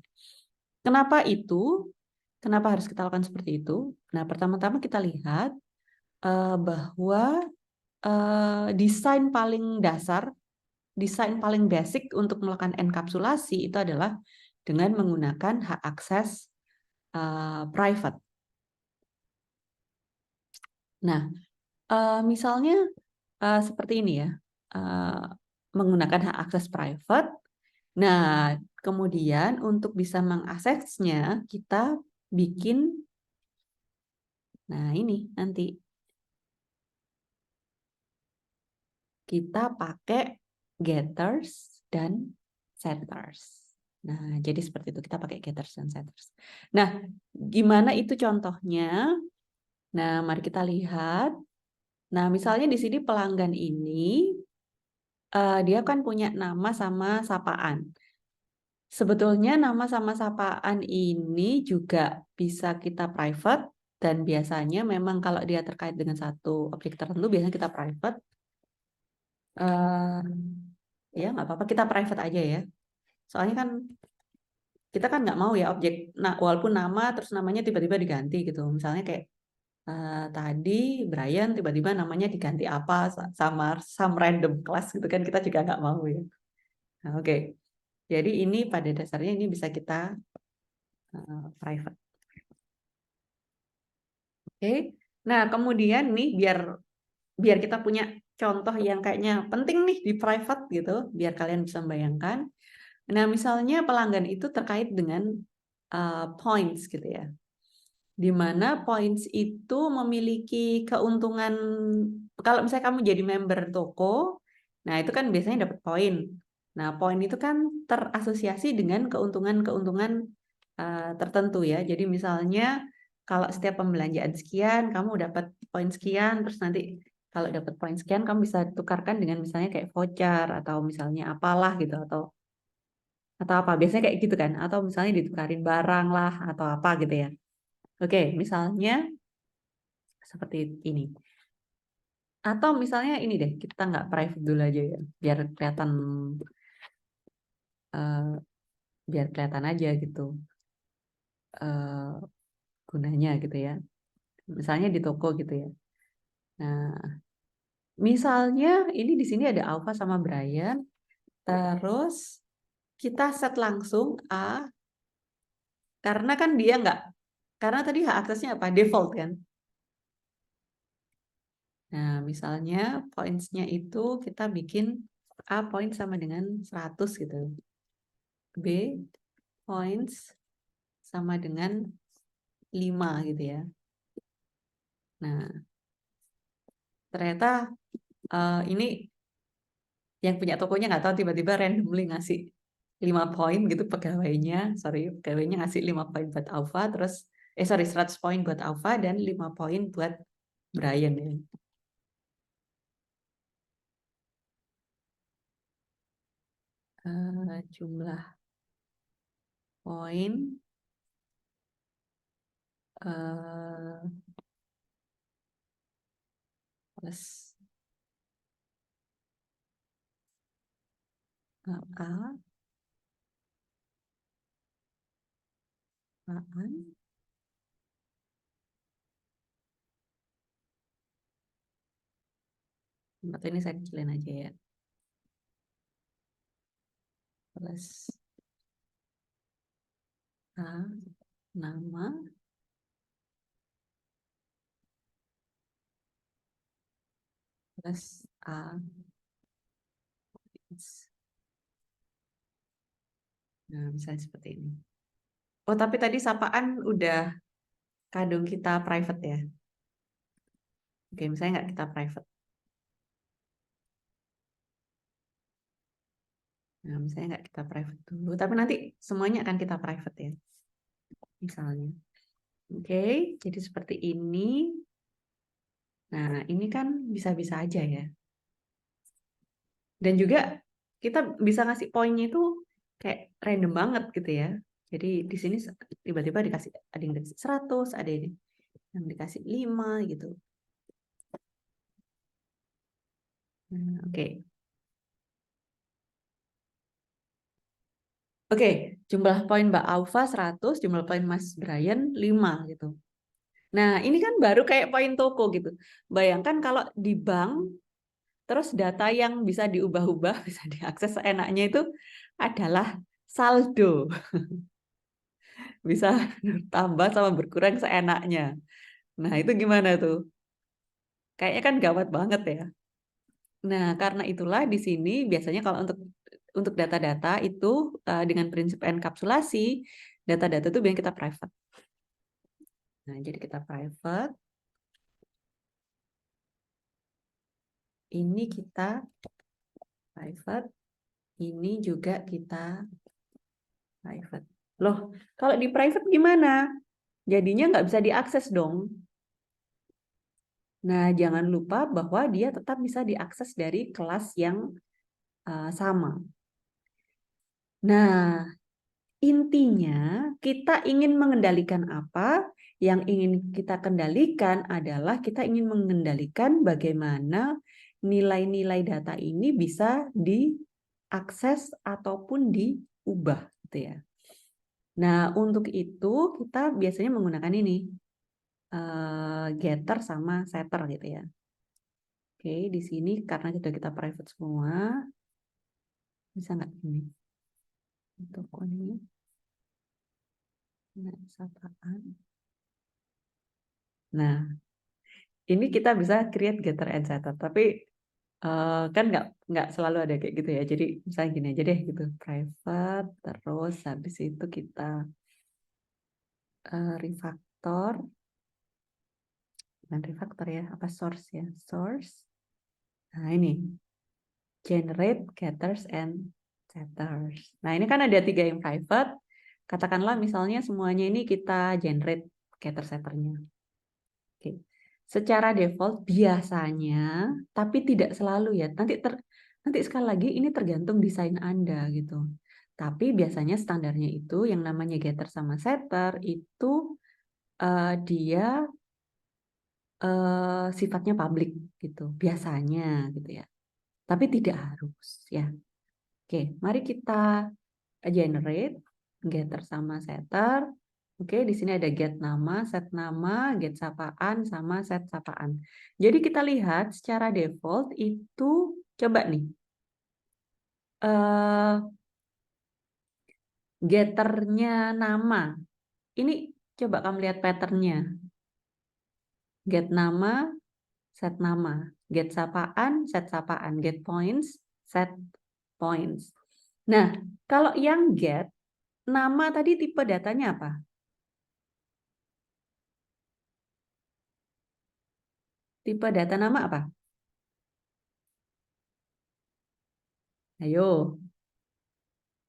Kenapa itu? Kenapa harus kita lakukan seperti itu? Nah, pertama-tama kita lihat bahwa desain paling dasar, desain paling basic untuk melakukan enkapsulasi itu adalah dengan menggunakan hak akses private. Nah, misalnya seperti ini ya, menggunakan hak akses private. Nah, kemudian untuk bisa mengaksesnya kita bikin, nah ini nanti kita pakai getters dan setters. Nah, jadi seperti itu, kita pakai getters dan setters. Nah, gimana itu contohnya? Nah, mari kita lihat. Nah, misalnya di sini pelanggan ini, dia kan punya nama sama sapaan. Sebetulnya nama sama sapaan ini juga bisa kita private, dan biasanya memang kalau dia terkait dengan satu objek tertentu, biasanya kita private. Ya, nggak apa-apa, kita private aja ya. Soalnya kan kita kan nggak mau ya objek, nah walaupun nama terus namanya tiba-tiba diganti gitu. Misalnya kayak tadi Brian tiba-tiba namanya diganti apa sama some random class gitu kan, kita juga nggak mau ya. Nah, oke. Jadi ini pada dasarnya ini bisa kita private. Oke. Nah, kemudian nih biar kita punya contoh yang kayaknya penting nih di private gitu, biar kalian bisa membayangkan. Nah, misalnya pelanggan itu terkait dengan points gitu ya. Di mana points itu memiliki keuntungan, kalau misalnya kamu jadi member toko, nah itu kan biasanya dapat poin. Nah, poin itu kan terasosiasi dengan keuntungan-keuntungan tertentu ya. Jadi misalnya kalau setiap pembelanjaan sekian, kamu dapat poin sekian, terus nanti kalau dapat poin sekian, kamu bisa tukarkan dengan misalnya kayak voucher atau misalnya apalah gitu, atau apa. Biasanya kayak gitu kan. Atau misalnya ditukarin barang lah atau apa gitu ya. Oke, misalnya seperti ini. Atau misalnya ini deh, kita nggak private dulu aja ya, biar kelihatan aja gitu gunanya gitu ya. Misalnya di toko gitu ya. Nah, misalnya ini di sini ada Alfa sama Brian, terus kita set langsung A, karena kan dia nggak, karena tadi hak aksesnya apa? Default kan. Nah, misalnya points-nya itu kita bikin A poin sama dengan 100 gitu. B points sama dengan 5 gitu ya. Nah, ternyata ini yang punya tokonya nggak tahu, tiba-tiba randomly ngasih 5 poin gitu pegawainya ngasih 5 poin buat Alfa, terus 100 poin buat Alfa dan 5 poin buat Brian ya. Jumlah poin plus A atau ini saya kecilin aja ya, plus A nama plus A. Nah, misalnya seperti ini. Oh, tapi tadi sapaan udah kadung kita private ya. Oke, misalnya nggak kita private. Nah, misalnya nggak kita private dulu, tapi nanti semuanya akan kita private ya. Misalnya. Oke, jadi seperti ini. Nah, ini kan bisa-bisa aja ya. Dan juga kita bisa ngasih poinnya itu kayak random banget gitu ya. Jadi di sini tiba-tiba dikasih, ada yang dikasih 100, ada yang dikasih 5 gitu. Oke. Oke, jumlah poin Mbak Alfa 100, jumlah poin Mas Brian 5 gitu. Nah, ini kan baru kayak poin toko gitu. Bayangkan kalau di bank, terus data yang bisa diubah-ubah, bisa diakses seenaknya itu adalah saldo. Bisa tambah sama berkurang seenaknya. Nah, itu gimana tuh? Kayaknya kan gawat banget ya. Nah, karena itulah di sini biasanya kalau untuk data-data itu dengan prinsip enkapsulasi, data-data itu biar kita private. Nah, jadi kita private. Ini kita private. Ini juga kita private. Loh, kalau di private gimana? Jadinya nggak bisa diakses dong. Nah, jangan lupa bahwa dia tetap bisa diakses dari kelas yang sama. Nah, intinya kita ingin mengendalikan apa? Yang ingin kita kendalikan adalah kita ingin mengendalikan bagaimana nilai-nilai data ini bisa diakses ataupun diubah, gitu ya. Nah, untuk itu kita biasanya menggunakan ini, getter sama setter gitu ya. Oke, di sini karena sudah kita private semua, bisa nggak ini? Untuk ini, nah, sapaan. Nah, ini kita bisa create getter and setter, tapi kan nggak selalu ada kayak gitu ya. Jadi misalnya gini aja deh gitu, private, terus habis itu kita refactor, bukan refactor ya, apa source ya, source. Nah ini generate getters and setters. Nah ini kan ada 3 yang private. Katakanlah misalnya semuanya ini kita generate getter setternya. Oke. Secara default biasanya, tapi tidak selalu ya. Nanti sekali lagi ini tergantung desain Anda gitu. Tapi biasanya standarnya itu yang namanya getter sama setter itu dia sifatnya public gitu. Biasanya gitu ya. Tapi tidak harus ya. Oke, mari kita generate getter sama setter. Oke, di sini ada get nama, get sapaan, sama set sapaan. Jadi kita lihat secara default itu, coba nih, getternya nama. Ini coba kamu lihat patternnya. Get nama, set nama. Get sapaan, set sapaan. Get points, set points. Nah, kalau yang get, nama tadi tipe datanya apa? Tipe data nama apa? Ayo.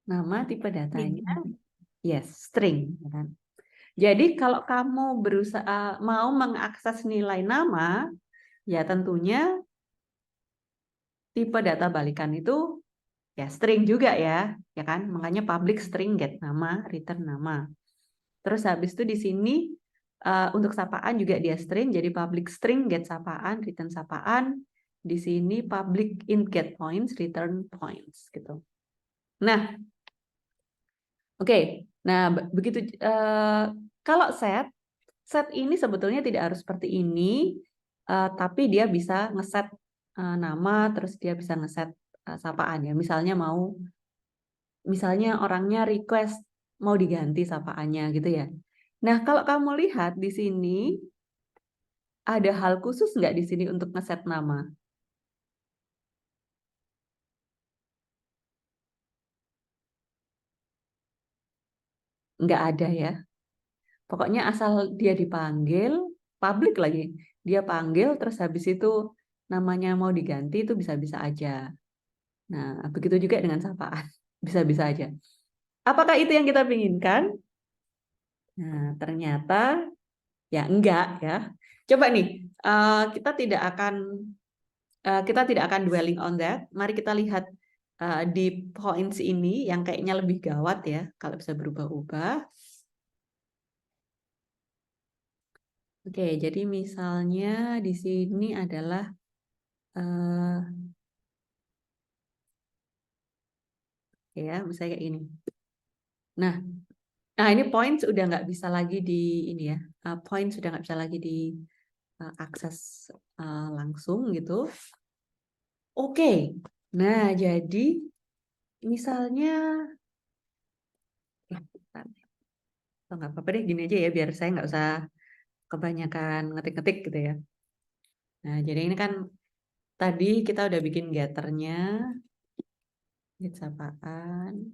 Nama tipe datanya, yes, string. Kan? Jadi kalau kamu berusaha mau mengakses nilai nama, ya tentunya tipe data balikan itu ya string juga ya kan? Makanya public string get nama, return nama. Terus habis itu di sini untuk sapaan juga dia string, jadi public string get sapaan, return sapaan. Di sini public int get points, return points gitu. Nah, oke. Nah, begitu kalau set ini sebetulnya tidak harus seperti ini, tapi dia bisa ngeset nama, terus dia bisa ngeset sapaan ya. Misalnya orangnya request mau diganti sapaannya gitu ya. Nah, kalau kamu lihat di sini ada hal khusus nggak di sini untuk ngeset nama? Nggak ada ya. Pokoknya asal dia dipanggil, public lagi, dia panggil terus habis itu namanya mau diganti itu bisa-bisa aja. Nah, begitu juga dengan sapaan, bisa-bisa aja. Apakah itu yang kita inginkan? Nah, ternyata ya enggak ya. Coba nih, kita tidak akan dwelling on that. Mari kita lihat di points ini yang kayaknya lebih gawat ya, kalau bisa berubah-ubah. Oke, jadi misalnya di sini adalah ya, misalnya kayak ini. Nah, ini points udah nggak bisa lagi di ini ya, points sudah nggak bisa lagi di akses langsung gitu. Oke, nah jadi misalnya, nggak apa-apa deh gini aja ya, biar saya nggak usah kebanyakan ngetik-ngetik gitu ya. Nah, jadi ini kan tadi kita udah bikin getternya, get sapaan,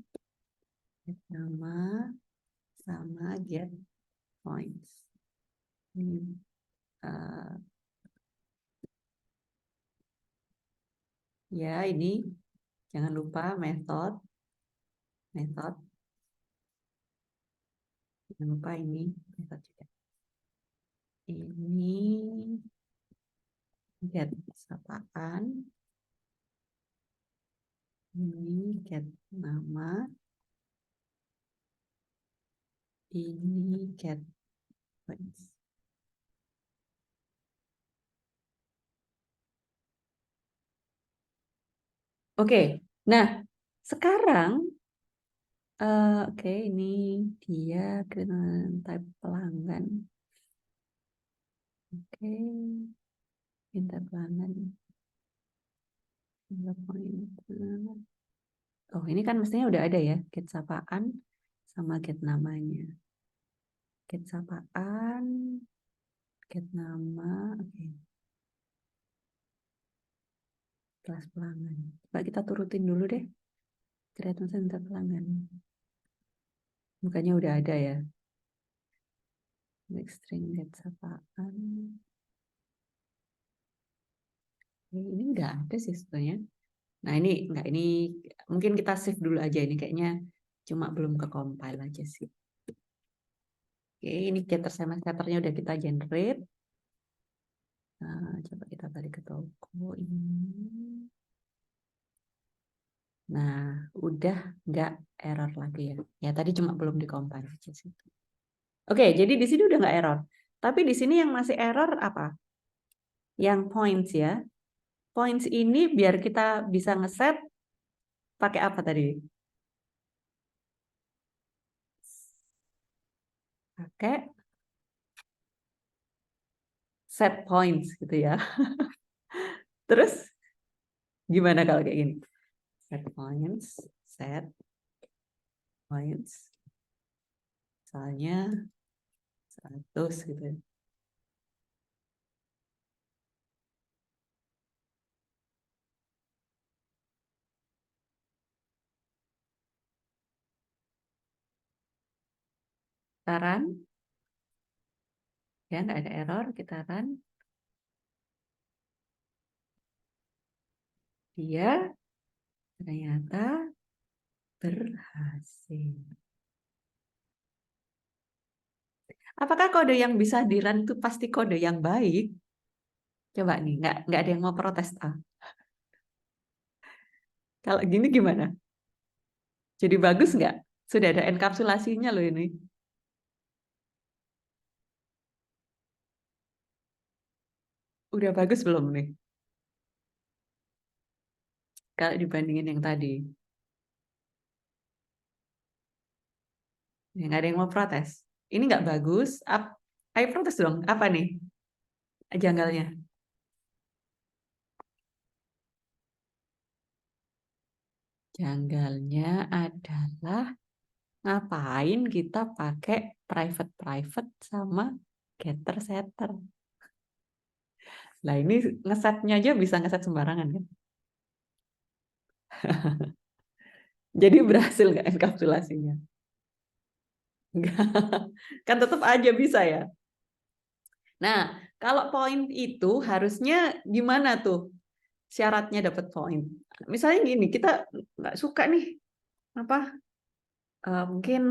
get nama, sama get points. Ini, Ya, ini jangan lupa method. Jangan lupa ini method juga. Ini get sapaan. Ini get nama. Ini get points. Oke, nah sekarang oke, ini dia type pelanggan. Oke, minta pelanggan. Oh, ini kan mestinya udah ada ya, get sapaan sama get namanya. Get sapaan, get nama, oke. Kelas pelanggan. Coba kita turutin dulu deh. Create minta pelanggan. Bukannya udah ada ya. Next string get sapaan. Ini udah ada sih sebetulnya. Nah ini enggak, ini mungkin kita save dulu aja, ini kayaknya cuma belum ke compile aja sih. Oke, ini getter sama setternya udah kita generate. Nah, coba kita balik ke toko ini. Nah, udah nggak error lagi ya. Ya tadi cuma belum di compile aja sih. Oke, jadi di sini udah nggak error. Tapi di sini yang masih error apa? Yang points ya. Points ini biar kita bisa ngeset pakai apa tadi? Pakai set points gitu ya. Terus gimana kalau kayak gini? Set points. Misalnya 100 gitu. Kita run. Ya, nggak ada error, kita run. Dia ternyata berhasil. Apakah kode yang bisa di-run itu pasti kode yang baik? Coba nih, nggak ada yang mau protes. Kalau gini gimana? Jadi bagus nggak? Sudah ada enkapsulasinya loh ini. Udah bagus belum nih? Kalau dibandingin yang tadi. Ya, nggak ada yang mau protes. Ini nggak bagus. Ayo protes dong. Apa nih janggalnya? Janggalnya adalah ngapain kita pakai private sama getter setter. Nah ini ngesetnya aja bisa ngeset sembarangan kan? Jadi berhasil nggak enkapsulasinya? Enggak. Kan tetap aja bisa ya. Nah, kalau poin itu harusnya gimana tuh syaratnya dapat poin? Misalnya gini, kita nggak suka nih apa? Mungkin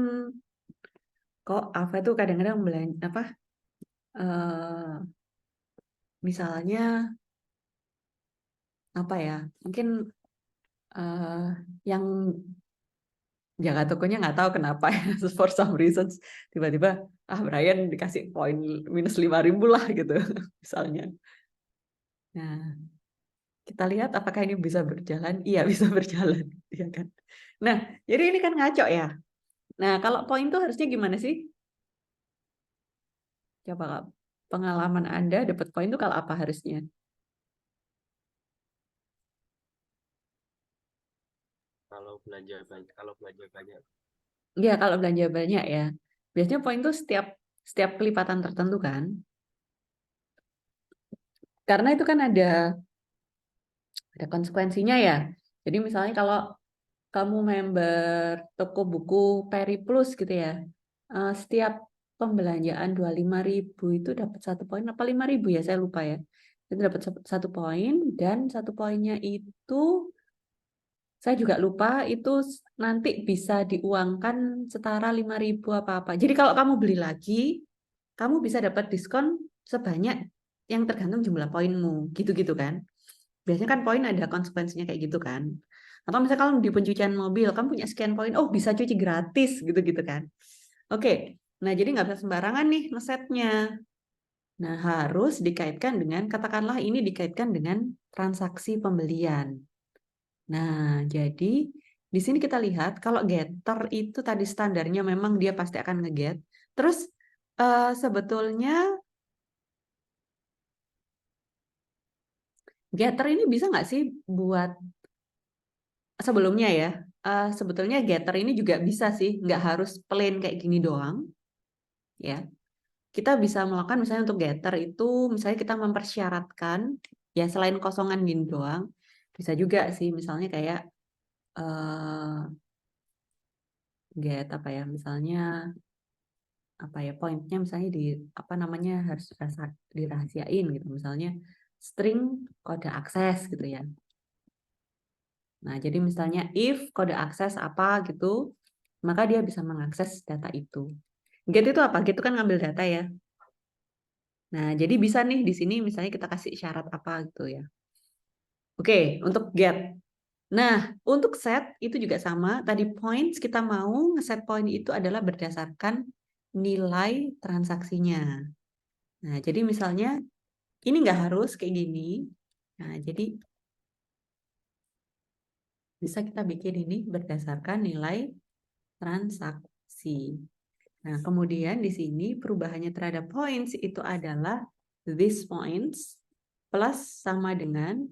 kok apa itu kadang-kadang apa? Misalnya apa ya? Mungkin yang jaga tokonya nggak tahu kenapa ya, for some reasons tiba-tiba Brian dikasih poin minus 5.000 lah gitu misalnya. Nah, kita lihat apakah ini bisa berjalan. Iya, bisa berjalan, ya kan. Nah, jadi ini kan ngaco ya. Nah, kalau poin itu harusnya gimana sih? Coba pengalaman Anda dapat poin itu kalau apa harusnya? Kalau belanja banyak. Iya, kalau belanja banyak ya. Biasanya poin itu setiap kelipatan tertentu kan. Karena itu kan ada konsekuensinya ya. Jadi misalnya kalau kamu member toko buku Peri Plus gitu ya, setiap pembelanjaan 25.000 itu dapat 1 poin apa 5.000 ya, saya lupa ya. Itu dapat 1 poin, dan 1 poinnya itu saya juga lupa, itu nanti bisa diuangkan setara 5.000 apa-apa. Jadi kalau kamu beli lagi, kamu bisa dapat diskon sebanyak yang tergantung jumlah poinmu, gitu-gitu kan. Biasanya kan poin ada konsekuensinya kayak gitu kan. Atau misalnya kalau di pencucian mobil, kamu punya sekian poin, oh bisa cuci gratis, gitu-gitu kan. Oke, nah jadi nggak bisa sembarangan nih ngesetnya. Nah, harus dikaitkan dengan, katakanlah ini dikaitkan dengan transaksi pembelian. Nah, jadi di sini kita lihat kalau getter itu tadi standarnya memang dia pasti akan nge-get. Terus sebetulnya getter ini bisa nggak sih buat sebelumnya ya? Sebetulnya getter ini juga bisa sih, nggak harus plain kayak gini doang, ya. Kita bisa melakukan misalnya untuk getter itu, misalnya kita mempersyaratkan, ya selain kosongan gini doang, bisa juga sih misalnya kayak get apa ya, misalnya apa ya, poinnya misalnya di apa namanya harus dirahasiain gitu, misalnya string kode akses gitu ya. Nah, jadi misalnya if kode akses apa gitu, maka dia bisa mengakses data itu. Get itu apa? Get itu kan ngambil data ya. Nah, jadi bisa nih di sini misalnya kita kasih syarat apa gitu ya. Oke, untuk get. Nah, untuk set itu juga sama. Tadi points kita mau ngeset poin itu adalah berdasarkan nilai transaksinya. Nah, jadi misalnya ini nggak harus kayak gini. Nah, jadi bisa kita bikin ini berdasarkan nilai transaksi. Nah, kemudian di sini perubahannya terhadap points itu adalah this points plus sama dengan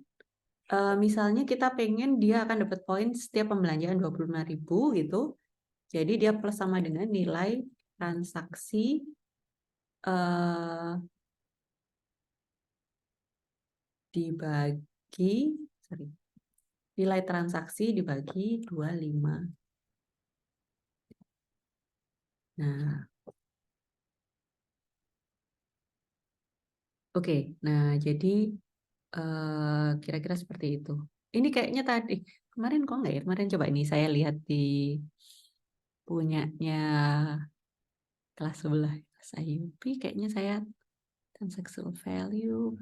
misalnya kita pengen dia akan dapat poin setiap pembelanjaan 25.000 gitu. Jadi dia plus sama dengan nilai transaksi dibagi nilai transaksi dibagi 25. Nah, oke. Nah, jadi kira-kira seperti itu. Ini kayaknya tadi kemarin kok nggak ya? Kemarin coba ini saya lihat di punyanya kelas sebelah Mas Ayubi, kayaknya saya transaction value.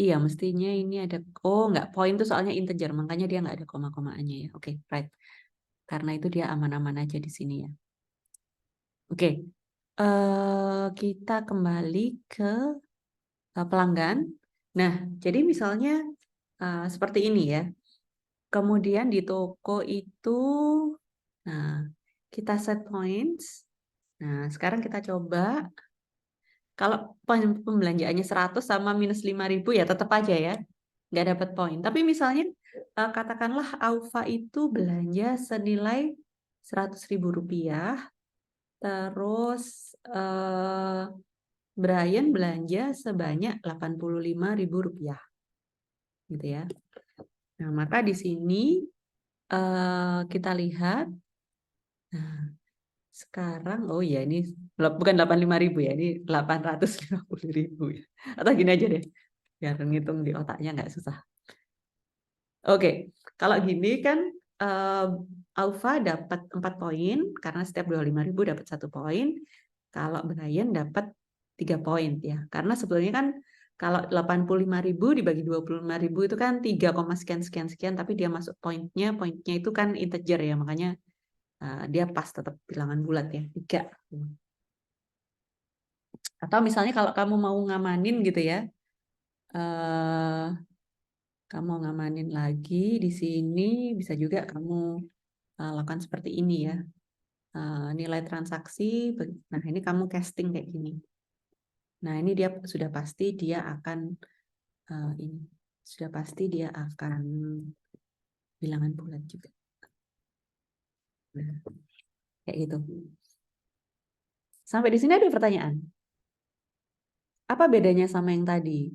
Iya, mestinya ini ada, oh nggak, poin itu soalnya integer, makanya dia nggak ada koma-komaannya ya. Oke, right. Karena itu dia aman-aman aja di sini ya. Oke, kita kembali ke pelanggan. Nah, jadi misalnya seperti ini ya. Kemudian di toko itu, nah kita set points. Nah, sekarang kita coba. Kalau pembelanjaannya 100 sama minus 5.000 ya tetap aja ya, nggak dapat poin. Tapi misalnya katakanlah Aufa itu belanja senilai 100.000 rupiah, terus Brian belanja sebanyak 85.000 rupiah, gitu ya. Nah, maka di sini kita lihat, nah sekarang, oh ya ini bukan 85.000 ya, ini 850.000 ya. Atau gini aja deh, biar ngitung di otaknya nggak susah. Oke, kalau gini kan Aufa dapat 4 poin, karena setiap 25.000 dapat 1 poin. Kalau Brian dapat 3 poin ya, karena sebetulnya kan kalau 85.000 dibagi 25.000 itu kan 3, sekian, tapi dia masuk poinnya itu kan integer ya, makanya dia pas tetap bilangan bulat ya, 3. Atau misalnya kalau kamu mau ngamanin gitu ya, kamu ngamanin lagi di sini, bisa juga kamu lakukan seperti ini ya. Nilai transaksi, nah ini kamu casting kayak gini. Nah ini dia sudah pasti dia akan, ini sudah pasti dia akan bilangan bulat juga. Nah, kayak gitu. Sampai di sini ada pertanyaan? Apa bedanya sama yang tadi?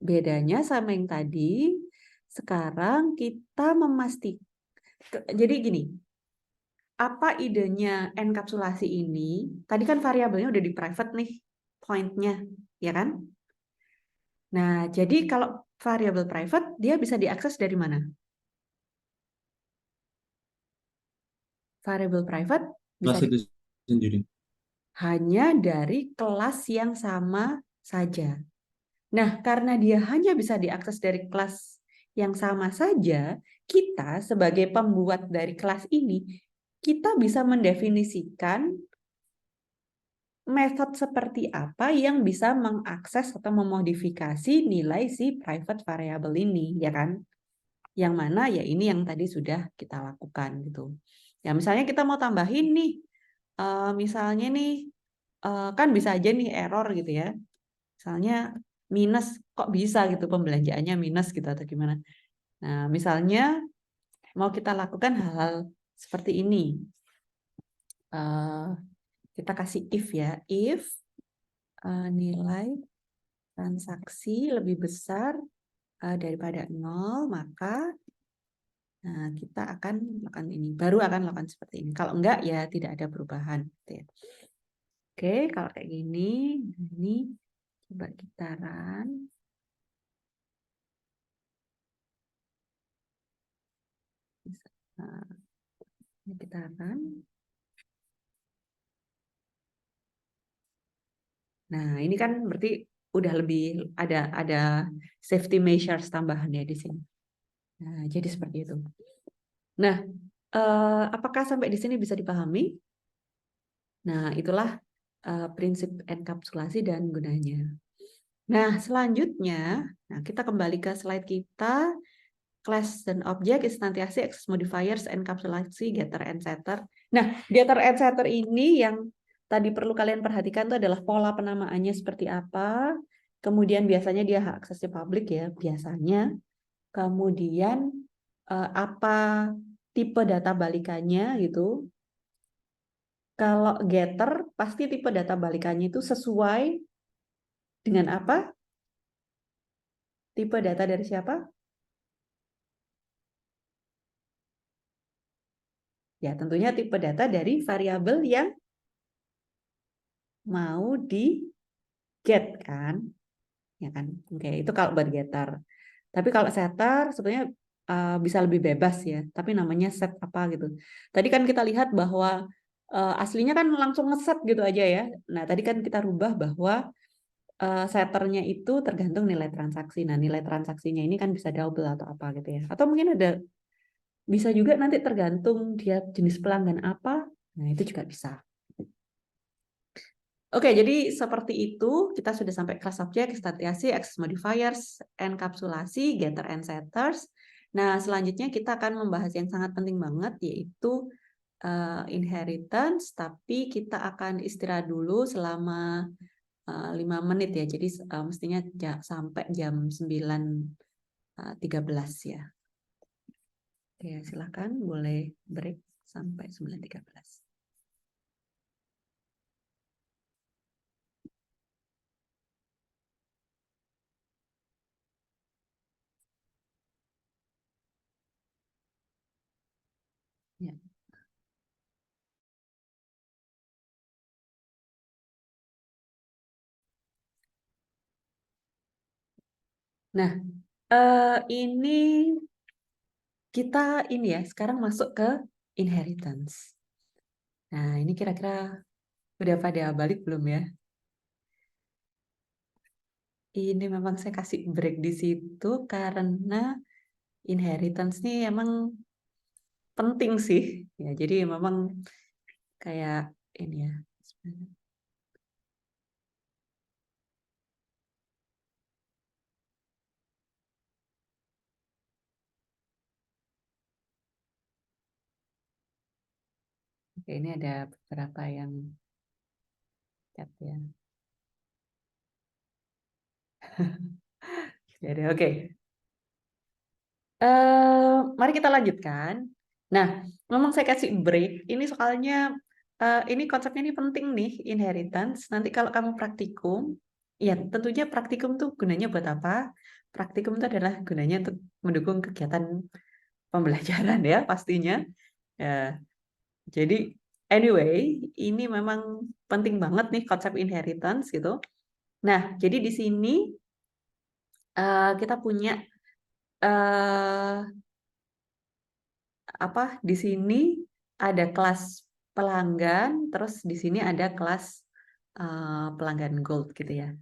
Bedanya sama yang tadi, sekarang kita memastikan, jadi gini, apa idenya enkapsulasi ini? Tadi kan variabelnya udah di private nih, pointnya, ya kan? Nah, jadi kalau variabel private, dia bisa diakses dari mana? Variabel private bisa Kelas itu sendiri. hanya dari kelas yang sama saja. Nah, karena dia hanya bisa diakses dari kelas yang sama saja, kita sebagai pembuat dari kelas ini, kita bisa mendefinisikan metode seperti apa yang bisa mengakses atau memodifikasi nilai si private variable ini, ya kan? Yang mana ya ini yang tadi sudah kita lakukan gitu. Ya misalnya kita mau tambahin nih, misalnya nih kan bisa aja nih error gitu ya. Misalnya minus, kok bisa gitu pembelanjaannya minus gitu atau gimana. Nah misalnya mau kita lakukan hal-hal seperti ini. Kita kasih if ya, if nilai transaksi lebih besar daripada 0, maka kita akan melakukan ini. Baru akan melakukan seperti ini. Kalau enggak, ya tidak ada perubahan. Gitu ya. Oke, kalau kayak gini, ini coba kita run. Ini kita run. Nah, ini kan berarti udah lebih ada safety measures tambahan ya di sini. Nah, jadi seperti itu. Nah, apakah sampai di sini bisa dipahami? Nah, itulah prinsip enkapsulasi dan gunanya. Nah, selanjutnya, kita kembali ke slide kita. Class dan objek, instantiasi, access modifiers, enkapsulasi, getter, and setter. Nah, getter and setter ini yang tadi perlu kalian perhatikan itu adalah pola penamaannya seperti apa. Kemudian biasanya dia aksesnya publik ya, biasanya. Kemudian apa tipe data balikannya gitu. Kalau getter, pasti tipe data balikannya itu sesuai dengan apa? Tipe data dari siapa? Ya, tentunya tipe data dari variabel yang mau di get kan. Ya kan? Oke, itu kalau buat getter. Tapi kalau setter sebetulnya bisa lebih bebas ya, tapi namanya set apa gitu. Tadi kan kita lihat bahwa aslinya kan langsung ngeset gitu aja ya. Nah, tadi kan kita rubah bahwa setternya itu tergantung nilai transaksi. Nah, nilai transaksinya ini kan bisa double atau apa gitu ya. Atau mungkin bisa juga nanti tergantung dia jenis pelanggan apa. Nah, itu juga bisa. Oke, jadi seperti itu kita sudah sampai kelas objek, instantiasi, access modifiers, enkapsulasi, getter and setters. Nah, selanjutnya kita akan membahas yang sangat penting banget yaitu inheritance, tapi kita akan istirahat dulu selama 5 menit ya. Jadi mestinya sampai jam 9.13 ya. Oke, silakan boleh break sampai 9.13. Ya. Nah, ini kita ini ya, sekarang masuk ke inheritance. Nah, ini kira-kira udah pada balik belum ya? Ini memang saya kasih break di situ karena inheritance nih emang penting sih. Ya, jadi memang kayak ini ya. Oke, ini ada beberapa yang chat ya. Jadi, oke. Mari kita lanjutkan. Nah, memang saya kasih break. Ini soalnya ini konsepnya ini penting nih, inheritance. Nanti kalau kamu praktikum, ya tentunya praktikum tuh gunanya buat apa? Praktikum itu adalah gunanya untuk mendukung kegiatan pembelajaran ya pastinya. Ya. Jadi anyway, ini memang penting banget nih konsep inheritance gitu. Nah, jadi di sini kita punya di sini ada kelas pelanggan, terus di sini ada kelas pelanggan gold gitu ya.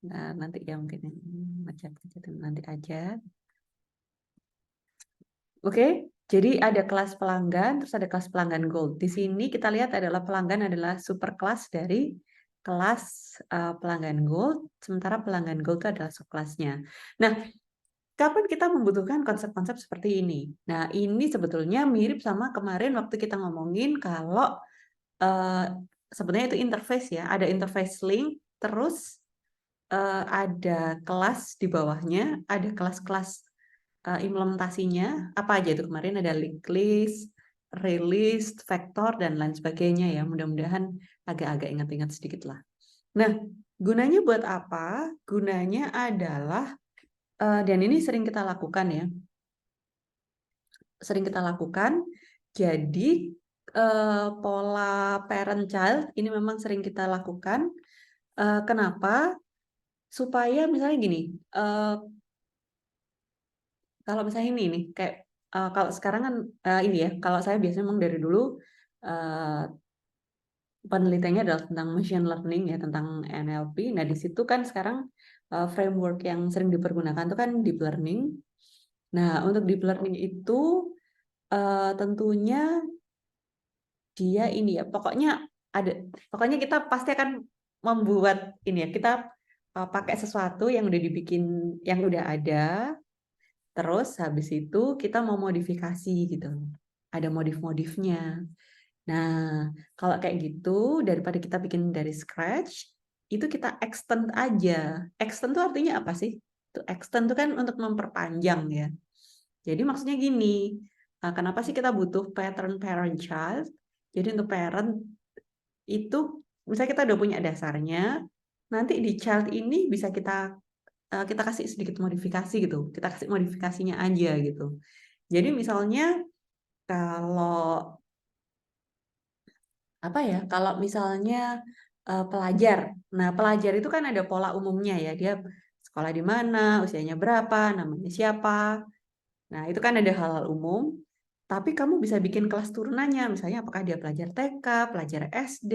Nah, nanti ya mungkin macet-macetin nanti aja. Oke, jadi ada kelas pelanggan, terus ada kelas pelanggan gold. Di sini kita lihat adalah pelanggan adalah superclass dari kelas pelanggan gold, sementara pelanggan gold itu adalah subkelasnya. Nah, kapan kita membutuhkan konsep-konsep seperti ini? Nah, ini sebetulnya mirip sama kemarin waktu kita ngomongin kalau sebenarnya itu interface ya, ada interface link, terus ada kelas di bawahnya, ada kelas-kelas implementasinya. Apa aja itu kemarin ada linked list, release, vector, dan lain sebagainya ya. Mudah-mudahan agak-agak ingat-ingat sedikit lah. Nah, gunanya buat apa? Gunanya adalah, dan ini sering kita lakukan ya, jadi pola parent child ini memang sering kita lakukan. Kenapa? Supaya misalnya gini, kalau misalnya ini nih, kayak kalau sekarang kan ini ya, kalau saya biasanya memang dari dulu penelitiannya adalah tentang machine learning ya, tentang NLP. Nah, di situ kan sekarang framework yang sering dipergunakan itu kan deep learning. Nah, untuk deep learning itu tentunya dia ini ya, pokoknya kita pasti akan membuat ini ya, kita pakai sesuatu yang udah dibikin, yang udah ada, terus habis itu kita mau modifikasi gitu, ada modif-modifnya. Nah, kalau kayak gitu, daripada kita bikin dari scratch, itu kita extend aja. Extend itu artinya apa sih? Itu extend itu kan untuk memperpanjang ya. Jadi maksudnya gini, kenapa sih kita butuh pattern parent child? Jadi untuk parent itu, misalnya kita udah punya dasarnya, nanti di child ini bisa kita kasih sedikit modifikasi gitu. Kita kasih modifikasinya aja gitu. Jadi misalnya kalau kalau misalnya pelajar. Nah, pelajar itu kan ada pola umumnya ya. Dia sekolah di mana, usianya berapa, namanya siapa. Nah, itu kan ada hal-hal umum. Tapi kamu bisa bikin kelas turunannya. Misalnya apakah dia pelajar TK, pelajar SD,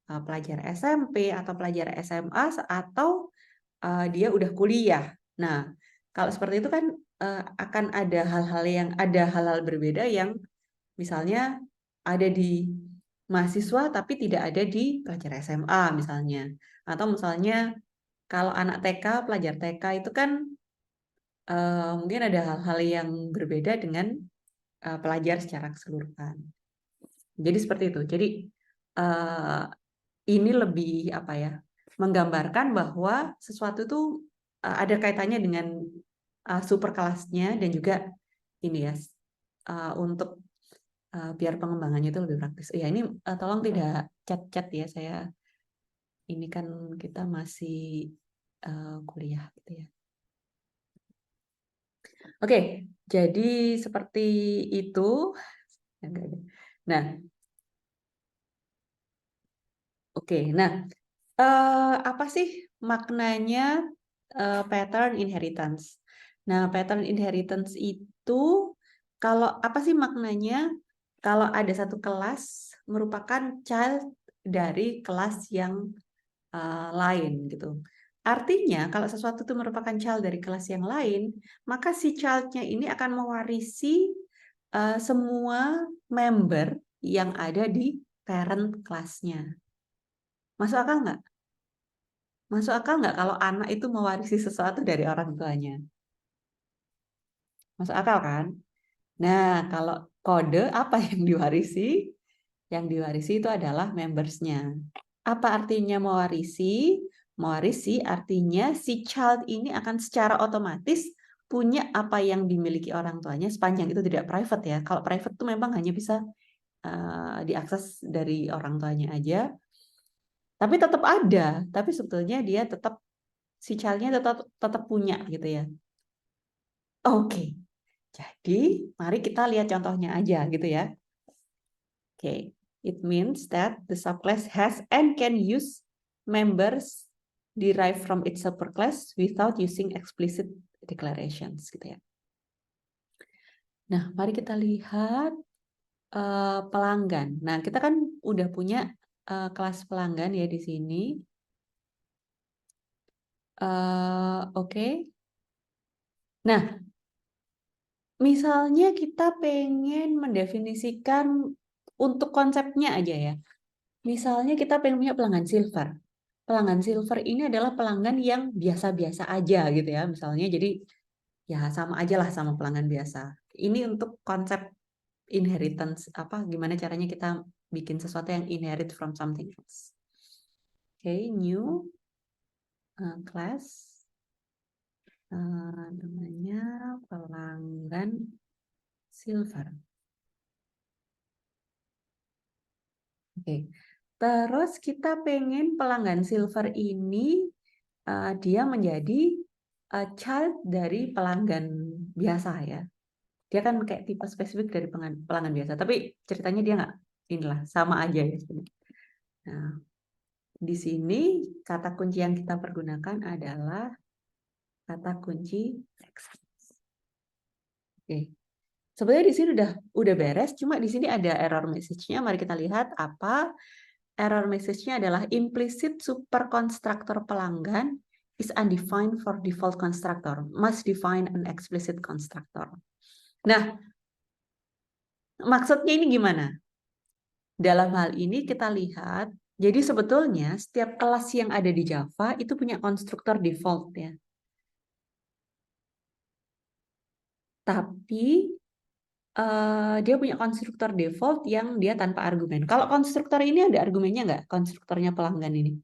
pelajar SMP, atau pelajar SMA, atau dia udah kuliah. Nah, kalau seperti itu kan akan ada hal-hal berbeda yang misalnya ada di mahasiswa tapi tidak ada di pelajar SMA misalnya. Atau misalnya kalau anak TK, pelajar TK itu kan mungkin ada hal-hal yang berbeda dengan pelajar secara keseluruhan. Jadi seperti itu. Jadi ini lebih menggambarkan bahwa sesuatu itu ada kaitannya dengan superkelasnya, dan juga ini ya untuk biar pengembangannya itu lebih praktis. Ya, ini tolong tidak chat-chat ya, saya ini kan kita masih kuliah gitu ya. Oke, jadi seperti itu. Nah, oke. Nah, apa sih maknanya pattern inheritance? Nah, pattern inheritance itu apa sih maknanya kalau ada satu kelas merupakan child dari kelas yang lain gitu. Artinya kalau sesuatu itu merupakan child dari kelas yang lain, maka si child-nya ini akan mewarisi semua member yang ada di parent kelasnya. Masuk akal nggak? Masuk akal nggak kalau anak itu mewarisi sesuatu dari orang tuanya? Masuk akal kan? Nah, kalau kode apa yang diwarisi? Yang diwarisi itu adalah members-nya. Apa artinya mewarisi? Mewarisi artinya si child ini akan secara otomatis punya apa yang dimiliki orang tuanya, sepanjang itu tidak private ya. Kalau private itu memang hanya bisa diakses dari orang tuanya aja. Tapi tetap ada, tapi sebetulnya dia tetap, si child-nya tetap punya gitu ya. Oke. Jadi, mari kita lihat contohnya aja gitu ya. Okay, it means that the subclass has and can use members derived from its superclass without using explicit declarations, gitu ya. Nah, mari kita lihat pelanggan. Nah, kita kan udah punya kelas pelanggan ya di sini. Oke. Nah, misalnya kita pengen mendefinisikan untuk konsepnya aja ya. Misalnya kita pengen punya pelanggan silver. Pelanggan silver ini adalah pelanggan yang biasa-biasa aja gitu ya. Misalnya jadi ya sama aja lah sama pelanggan biasa. Ini untuk konsep inheritance, gimana caranya kita bikin sesuatu yang inherit from something else. Oke, new class. Namanya pelanggan silver. Oke. Terus kita pengen pelanggan silver ini dia menjadi child dari pelanggan biasa ya. Dia kan kayak tipe spesifik dari pelanggan biasa. Tapi ceritanya dia nggak inilah sama aja ya sebenarnya. Nah, di sini kata kunci yang kita pergunakan adalah kata kunci extends. Oke. Sebenarnya di sini udah beres, cuma di sini ada error message-nya. Mari kita lihat apa error message-nya adalah implicit super constructor pelanggan is undefined for default constructor. Must define an explicit constructor. Nah, maksudnya ini gimana? Dalam hal ini kita lihat, jadi sebetulnya setiap kelas yang ada di Java itu punya konstruktor default ya. Tapi dia punya konstruktor default yang dia tanpa argumen. Kalau konstruktor ini ada argumennya nggak? Konstruktornya pelanggan ini.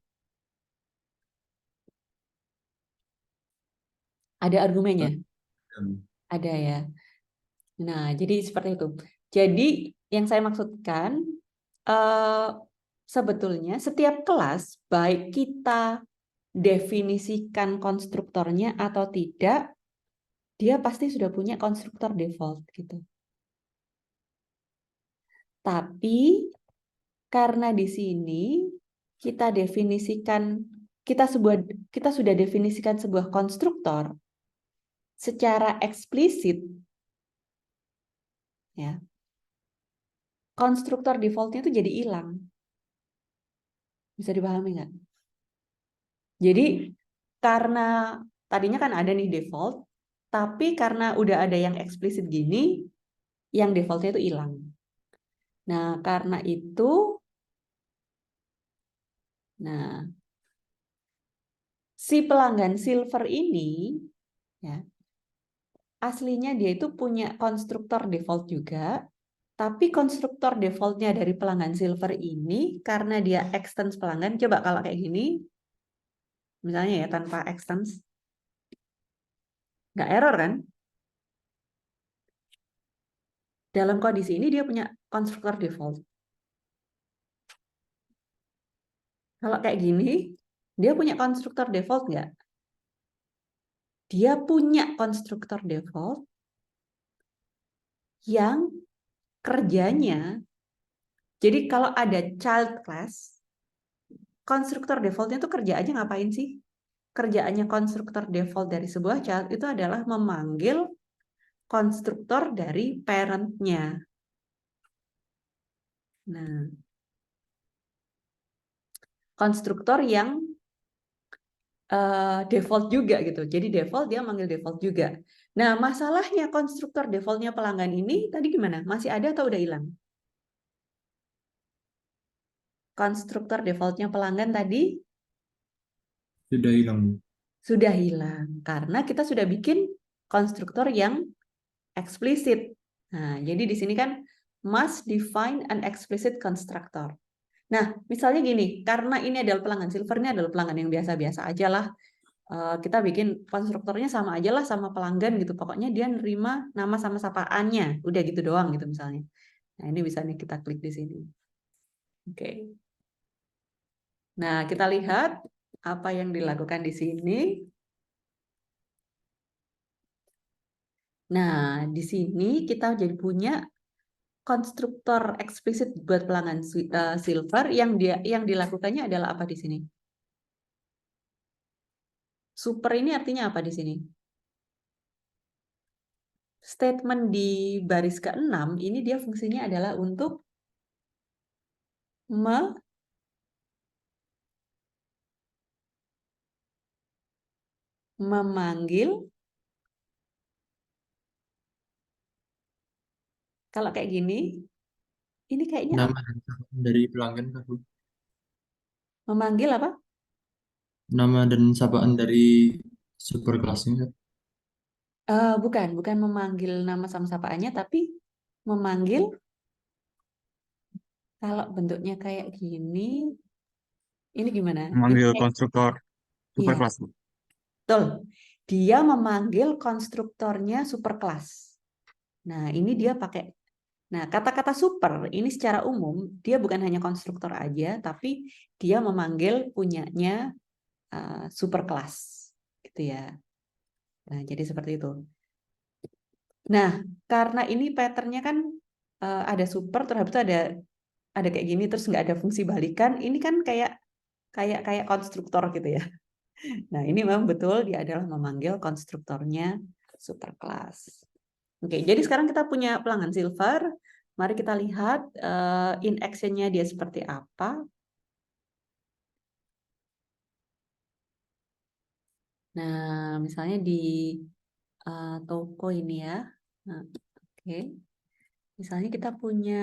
Ada argumennya? Ada ya. Nah, jadi seperti itu. Jadi yang saya maksudkan, sebetulnya setiap kelas, baik kita definisikan konstruktornya atau tidak, dia pasti sudah punya konstruktor default gitu. Tapi karena di sini kita sudah definisikan sebuah konstruktor secara eksplisit, ya, konstruktor defaultnya itu jadi hilang. Bisa dipahami nggak? Jadi karena tadinya kan ada nih default, tapi karena udah ada yang eksplisit gini, yang defaultnya itu hilang. Nah, karena itu, si pelanggan silver ini, ya, aslinya dia itu punya konstruktor default juga, tapi konstruktor defaultnya dari pelanggan silver ini, karena dia extends pelanggan, coba kalau kayak gini, misalnya ya tanpa extends, nggak error kan? Dalam kondisi ini dia punya konstruktor default. Kalau kayak gini, dia punya konstruktor default nggak? Dia punya konstruktor default yang kerjanya, jadi kalau ada child class, konstruktor defaultnya tuh kerja aja ngapain sih? Kerjaannya konstruktor default dari sebuah child itu adalah memanggil konstruktor dari parent-nya. Nah, konstruktor yang default juga gitu. Jadi default dia manggil default juga. Nah, masalahnya konstruktor defaultnya pelanggan ini tadi gimana? Masih ada atau udah hilang? Konstruktor defaultnya pelanggan tadi Sudah hilang. sudah hilang karena kita sudah bikin konstruktor yang eksplisit. Nah, jadi di sini kan must define an explicit constructor. Nah, misalnya gini, karena ini adalah pelanggan silver, ini adalah pelanggan yang biasa-biasa aja lah. Kita bikin konstruktornya sama aja lah sama pelanggan gitu. Pokoknya dia nerima nama sama sapaannya. Udah gitu doang gitu misalnya. Nah, ini bisa nih kita klik di sini. Oke. Nah, kita lihat apa yang dilakukan di sini. Nah, di sini kita jadi punya konstruktor eksplisit buat pelanggan silver yang dilakukannya adalah apa di sini? Super ini artinya apa di sini? Statement di baris ke-6 ini dia fungsinya adalah untuk memanggil. Kalau kayak gini, ini kayaknya Nama apa? dan sapaan dari pelanggan, Kak, Bu. Memanggil apa? Nama dan sapaan dari superkelasnya, Kak. Bukan memanggil nama sama sapaannya, tapi memanggil kalau bentuknya kayak gini, ini gimana? Ini Memanggil kayak, konstruktor iya, superkelas, Bu. betul. Dia memanggil konstruktornya superkelas. Nah, ini dia pakai. Nah, kata-kata super ini secara umum dia bukan hanya konstruktor aja, tapi dia memanggil punyanya superkelas, gitu ya. Nah, jadi seperti itu. Nah, karena ini patternnya kan ada super, terus habis itu ada kayak gini, terus nggak ada fungsi balikan. Ini kan kayak konstruktor gitu ya. Nah, ini memang betul dia adalah memanggil konstruktornya superclass. Oke, jadi sekarang kita punya pelanggan silver. Mari kita lihat in action-nya dia seperti apa. Nah, misalnya di toko ini ya. Nah, oke. Misalnya kita punya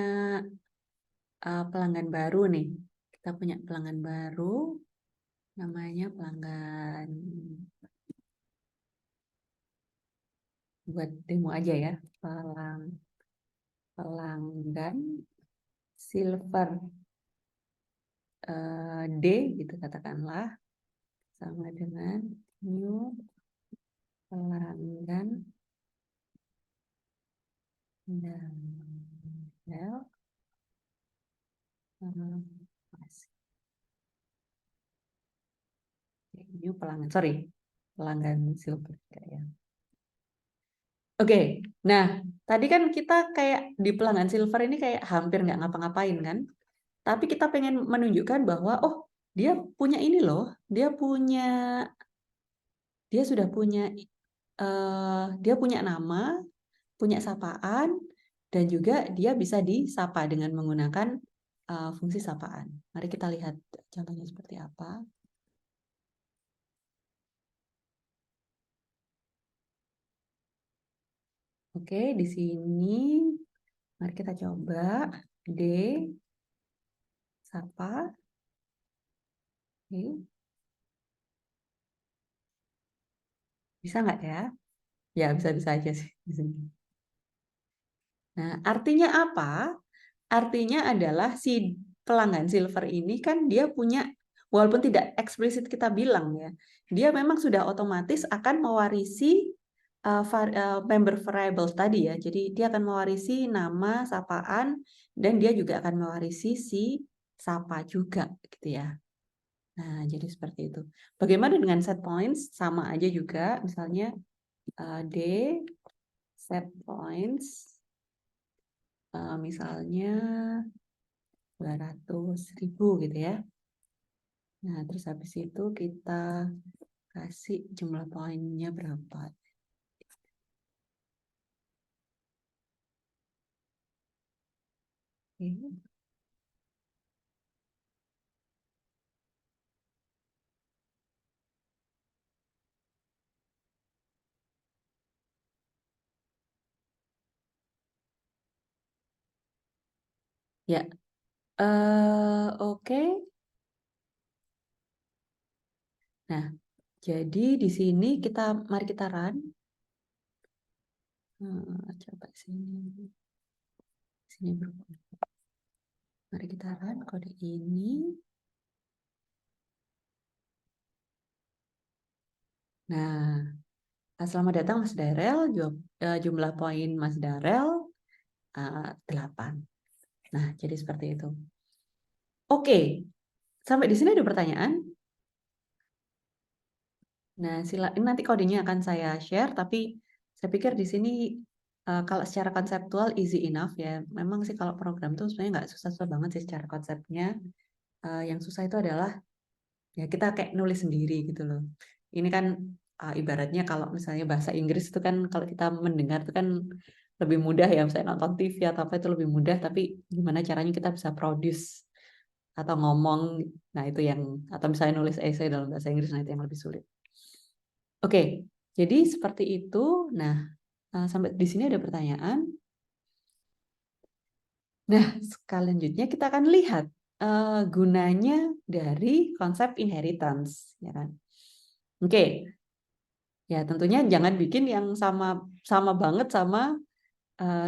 pelanggan baru nih. Kita punya pelanggan baru, namanya pelanggan, buat demo aja ya, pelanggan silver D gitu katakanlah, sama dengan new pelanggan dan new pelanggan, pelanggan silver ya. Oke, nah tadi kan kita kayak di pelanggan silver ini kayak hampir nggak ngapa-ngapain kan, tapi kita pengen menunjukkan bahwa oh dia punya ini loh, dia sudah punya dia punya nama, punya sapaan, dan juga dia bisa disapa dengan menggunakan fungsi sapaan. Mari kita lihat contohnya seperti apa. Oke, di sini mari kita coba D sapa. Oke. Bisa nggak ya? Ya, bisa-bisa aja sih di sini. Nah, artinya apa? Artinya adalah si pelanggan silver ini kan dia punya, walaupun tidak eksplisit kita bilang ya, dia memang sudah otomatis akan mewarisi member variable tadi ya. Jadi dia akan mewarisi nama, sapaan, dan dia juga akan mewarisi si sapa juga gitu ya. Nah, jadi seperti itu. Bagaimana dengan set points? Sama aja juga, misalnya D set points misalnya 200.000 gitu ya. Nah, terus habis itu kita kasih jumlah poinnya berapa. Oke. Ya, oke. Nah, jadi di sini mari kita run. Coba sini berubah. Mari kita run kode ini. Nah, selamat datang Mas Darel. Jumlah poin Mas Darel 8. Nah, jadi seperti itu. Oke, sampai di sini ada pertanyaan? Nah, nanti kodenya akan saya share, tapi saya pikir di sini Kalau secara konseptual easy enough ya. Memang sih kalau program tuh sebenarnya nggak susah-susah banget sih secara konsepnya. Yang susah itu adalah ya kita kayak nulis sendiri gitu loh. Ini kan ibaratnya kalau misalnya bahasa Inggris itu kan kalau kita mendengar itu kan lebih mudah ya, misalnya nonton TV atau apa itu lebih mudah, tapi gimana caranya kita bisa produce atau ngomong, nah itu yang, atau misalnya nulis essay dalam bahasa Inggris, nah itu yang lebih sulit. Oke, jadi seperti itu. Nah, sampai di sini ada pertanyaan. Nah, selanjutnya kita akan lihat gunanya dari konsep inheritance, ya kan? Oke, ya tentunya jangan bikin yang sama banget sama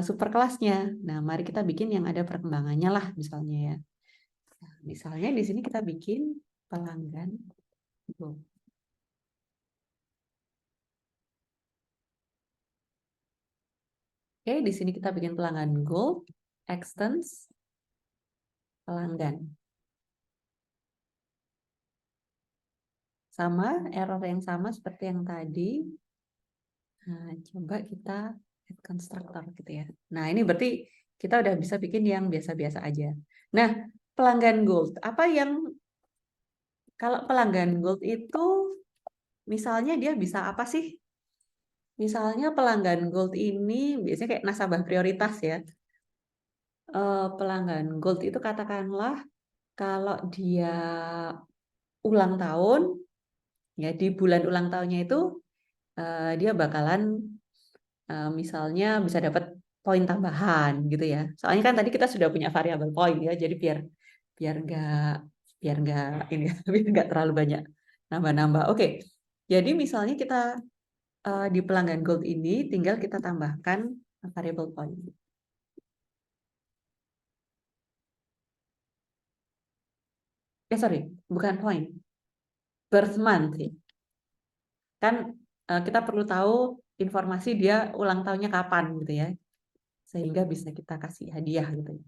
superkelasnya. Nah, mari kita bikin yang ada perkembangannya lah, misalnya ya. Nah, misalnya di sini kita bikin pelanggan. Oke, di sini kita bikin pelanggan gold, extends, pelanggan. Sama, error yang sama seperti yang tadi. Nah, coba kita add constructor gitu ya. Nah, ini berarti kita udah bisa bikin yang biasa-biasa aja. Nah, pelanggan gold. Kalau pelanggan gold itu, misalnya dia bisa apa sih? Misalnya pelanggan gold ini biasanya kayak nasabah prioritas ya. Pelanggan gold itu katakanlah kalau dia ulang tahun, ya di bulan ulang tahunnya itu dia bakalan misalnya bisa dapat poin tambahan gitu ya. Soalnya kan tadi kita sudah punya variabel poin ya, jadi biar biar nggak ini biar nggak terlalu banyak nambah-nambah. Oke, jadi misalnya kita di pelanggan gold ini tinggal kita tambahkan variabel poin. Sorry, bukan poin, birth month ya. Kan kita perlu tahu informasi dia ulang tahunnya kapan gitu ya, sehingga bisa kita kasih hadiah gitu ya.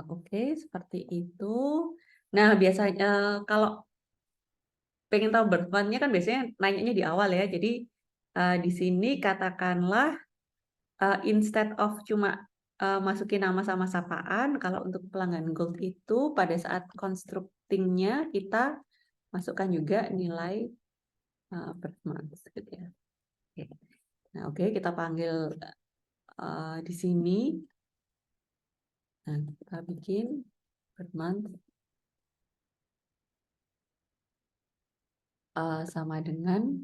Oke, seperti itu. Nah, biasanya kalau pengen tahu birth month-nya kan biasanya nanyanya di awal ya. Jadi di sini katakanlah instead of cuma masukin nama sama sapaan, kalau untuk pelanggan gold itu pada saat constructing-nya kita masukkan juga nilai birth month gitu ya. Oke. Nah, oke, kita panggil di sini. Nah, kita bikin birth month sama dengan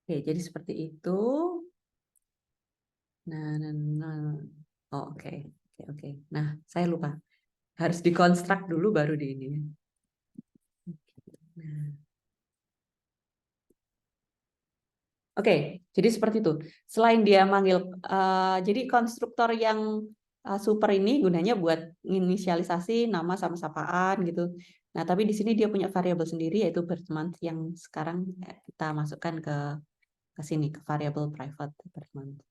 oke, jadi seperti itu. Nah. Oh, oke. Oke. Nah, saya lupa. Harus dikonstruk dulu baru di ini. Nah. Oke, jadi seperti itu. Selain dia manggil, jadi konstruktor yang super ini gunanya buat inisialisasi nama sama sapaan gitu. Nah, tapi di sini dia punya variabel sendiri yaitu birth month yang sekarang kita masukkan ke sini ke variabel private birth month.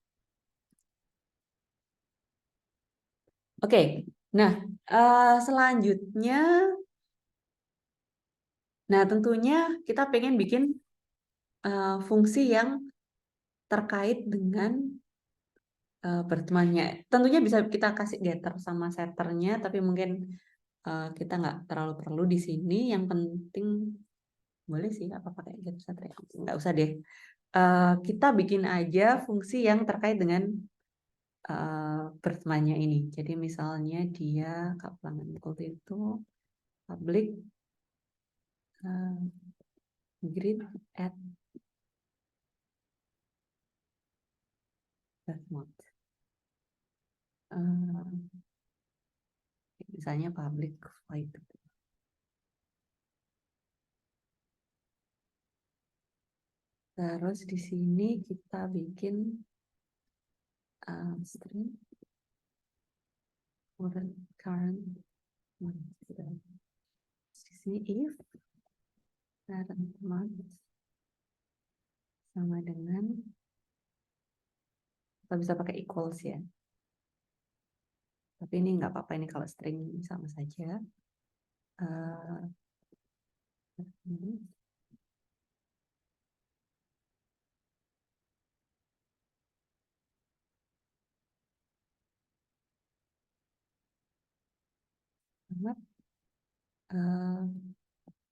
Oke, nah selanjutnya, nah tentunya kita pengen bikin fungsi yang terkait dengan bertemannya. Tentunya bisa kita kasih getter sama setternya, tapi mungkin kita nggak terlalu perlu di sini. Yang penting boleh sih apa pakai getter setter, nggak usah deh. Kita bikin aja fungsi yang terkait dengan bertemannya ini. Jadi misalnya dia pelanggan gold itu public grid at birth month. Misalnya public void. Terus di sini kita bikin string current month. Di sini if current month sama dengan, kita bisa pakai equals ya. Tapi ini nggak apa-apa, ini kalau string sama saja. Eh, ini. Selamat, eh,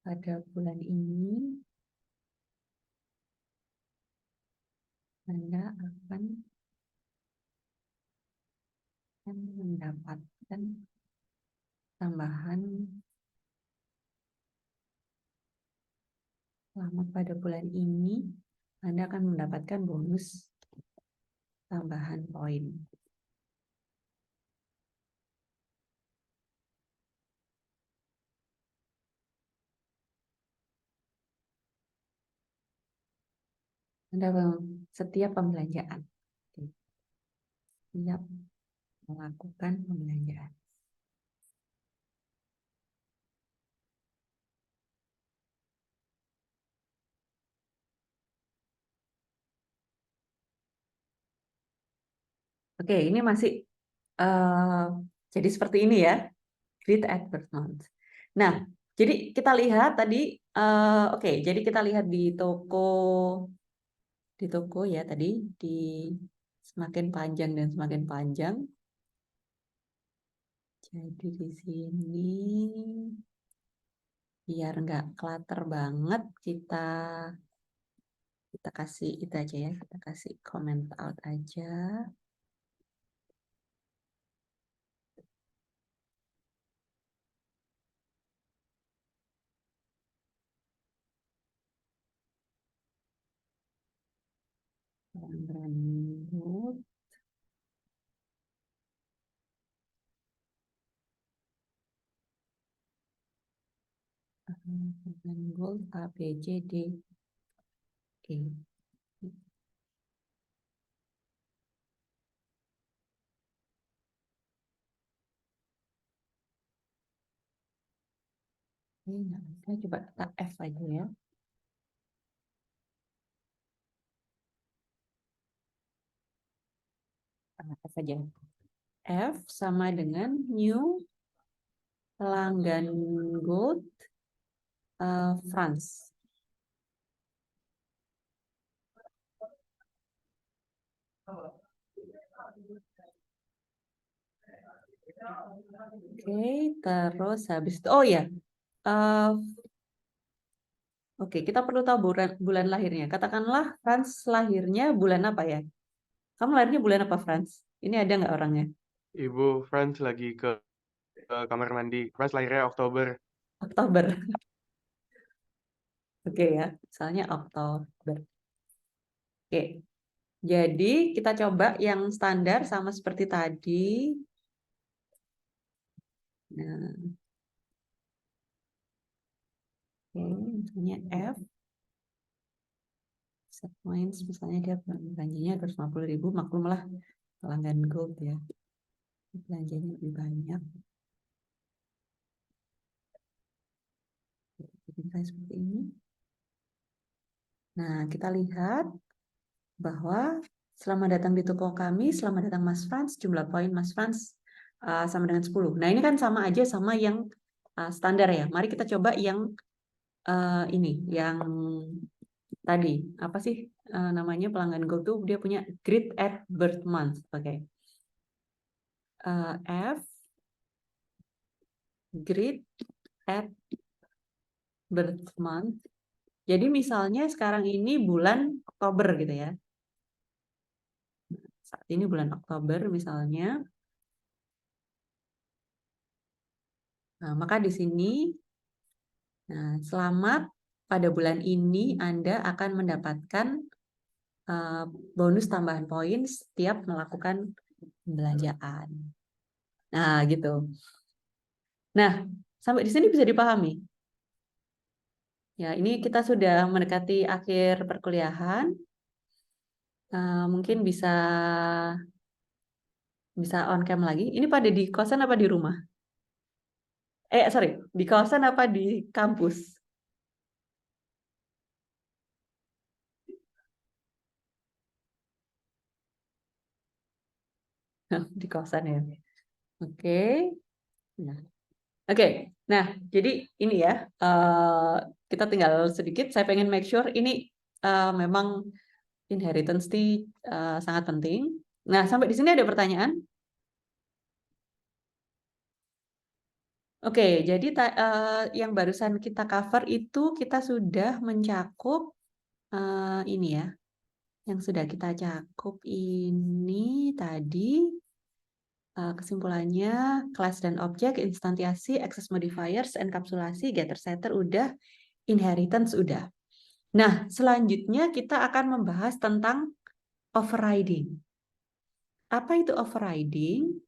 pada bulan ini Anda akan mendapatkan tambahan. Selamat, pada bulan ini Anda akan mendapatkan bonus tambahan poin. Setiap pembelanjaan. Setiap melakukan pembelanjaan. Oke, ini masih jadi seperti ini ya, great advertisement. Nah, jadi kita lihat tadi, oke, jadi kita lihat di toko ya tadi, di semakin panjang dan semakin panjang. Jadi di sini biar nggak clutter banget, kita kasih itu aja ya, kita kasih comment out aja. Rambut. Gold A, B, C, D, E. Ini nggak bisa, coba kita F aja ya. F aja. F sama dengan new pelanggan gold France. Oke, terus habis itu, oh ya, oke, kita perlu tahu bulan lahirnya. Katakanlah Franz lahirnya bulan apa ya? Kamu lahirnya bulan apa, Franz? Ini ada nggak orangnya? Ibu Franz lagi ke kamar mandi. Franz lahirnya Oktober. Oktober. Oke ya, misalnya Oktober. Oke, jadi kita coba yang standar sama seperti tadi. Nah, oke, misalnya F. Set points, misalnya dia belanjanya 250.000, maklumlah pelanggan gold ya. Belanjanya lebih banyak. Jadi misalnya seperti ini. Nah, kita lihat bahwa selamat datang di toko kami, selamat datang Mas Franz, jumlah poin Mas Franz sama dengan 10. Nah, ini kan sama aja sama yang standar ya. Mari kita coba yang ini, yang tadi. Apa sih namanya pelanggan Gold tuh dia punya greet at birth month. Oke. F greet at birth month. Jadi misalnya sekarang ini bulan Oktober gitu ya. Saat ini bulan Oktober misalnya. Nah, maka di sini, nah, selamat pada bulan ini Anda akan mendapatkan bonus tambahan poin setiap melakukan pembelanjaan. Nah, gitu. Nah, sampai di sini bisa dipahami. Ya, ini kita sudah mendekati akhir perkuliahan. Mungkin bisa on cam lagi. Ini pada di kosan apa di rumah? Sorry, di kosan apa di kampus? Di kosan ya. Oke. Nah, Nah, jadi ini ya, kita tinggal sedikit. Saya pengen make sure ini memang inheritance ini sangat penting. Nah, sampai di sini ada pertanyaan? Oke, jadi yang barusan kita cover itu kita sudah mencakup ini ya. Yang sudah kita cakup ini tadi kesimpulannya kelas dan objek, instansiasi, access modifiers, enkapsulasi, getter setter udah, inheritance udah. Nah, selanjutnya kita akan membahas tentang overriding. Apa itu overriding?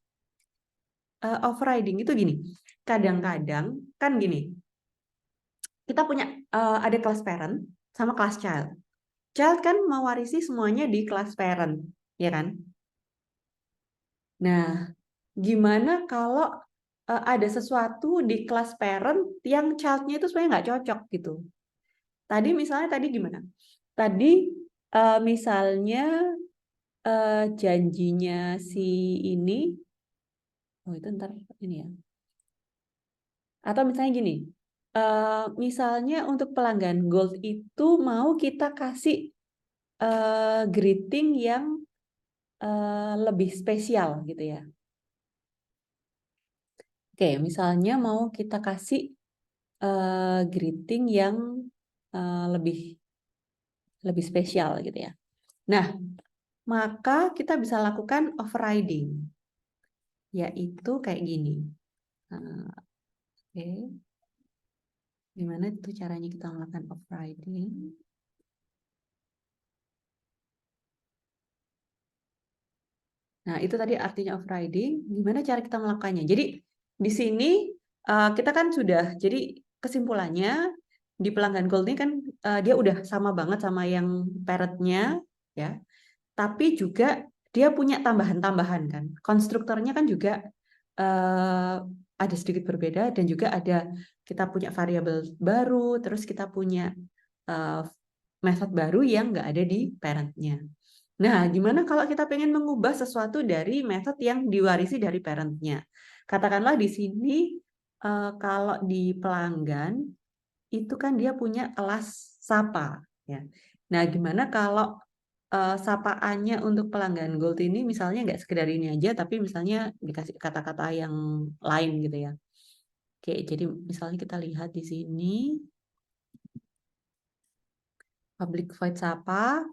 Overriding itu gini, kadang-kadang kan gini, kita punya ada kelas parent sama kelas child. Child kan mewarisi semuanya di kelas parent, ya kan? Nah, gimana kalau ada sesuatu di kelas parent yang child-nya itu sebenarnya nggak cocok gitu? Tadi misalnya gimana? Tadi misalnya janjinya si ini, oh itu ntar ini ya. Atau misalnya gini, misalnya untuk pelanggan gold itu mau kita kasih greeting yang lebih spesial gitu ya. Oke, misalnya mau kita kasih greeting yang lebih spesial gitu ya. Nah, maka kita bisa lakukan overriding, yaitu kayak gini. Oke, gimana itu caranya kita melakukan overriding? Nah, itu tadi artinya overriding. Gimana cara kita melakukannya? Jadi di sini kita kan sudah, jadi kesimpulannya di pelanggan gold ini kan dia udah sama banget sama yang parent-nya, ya. Tapi juga dia punya tambahan-tambahan kan. Konstruktornya kan juga ada sedikit berbeda dan juga ada kita punya variabel baru, terus kita punya method baru yang nggak ada di parent-nya. Nah, gimana kalau kita pengen mengubah sesuatu dari method yang diwarisi dari parent-nya? Katakanlah di sini kalau di pelanggan itu kan dia punya kelas sapa, ya. Nah, gimana kalau sapaannya untuk pelanggan gold ini misalnya nggak sekedar ini aja, tapi misalnya dikasih kata-kata yang lain gitu ya. Oke, jadi misalnya kita lihat di sini public void sapa.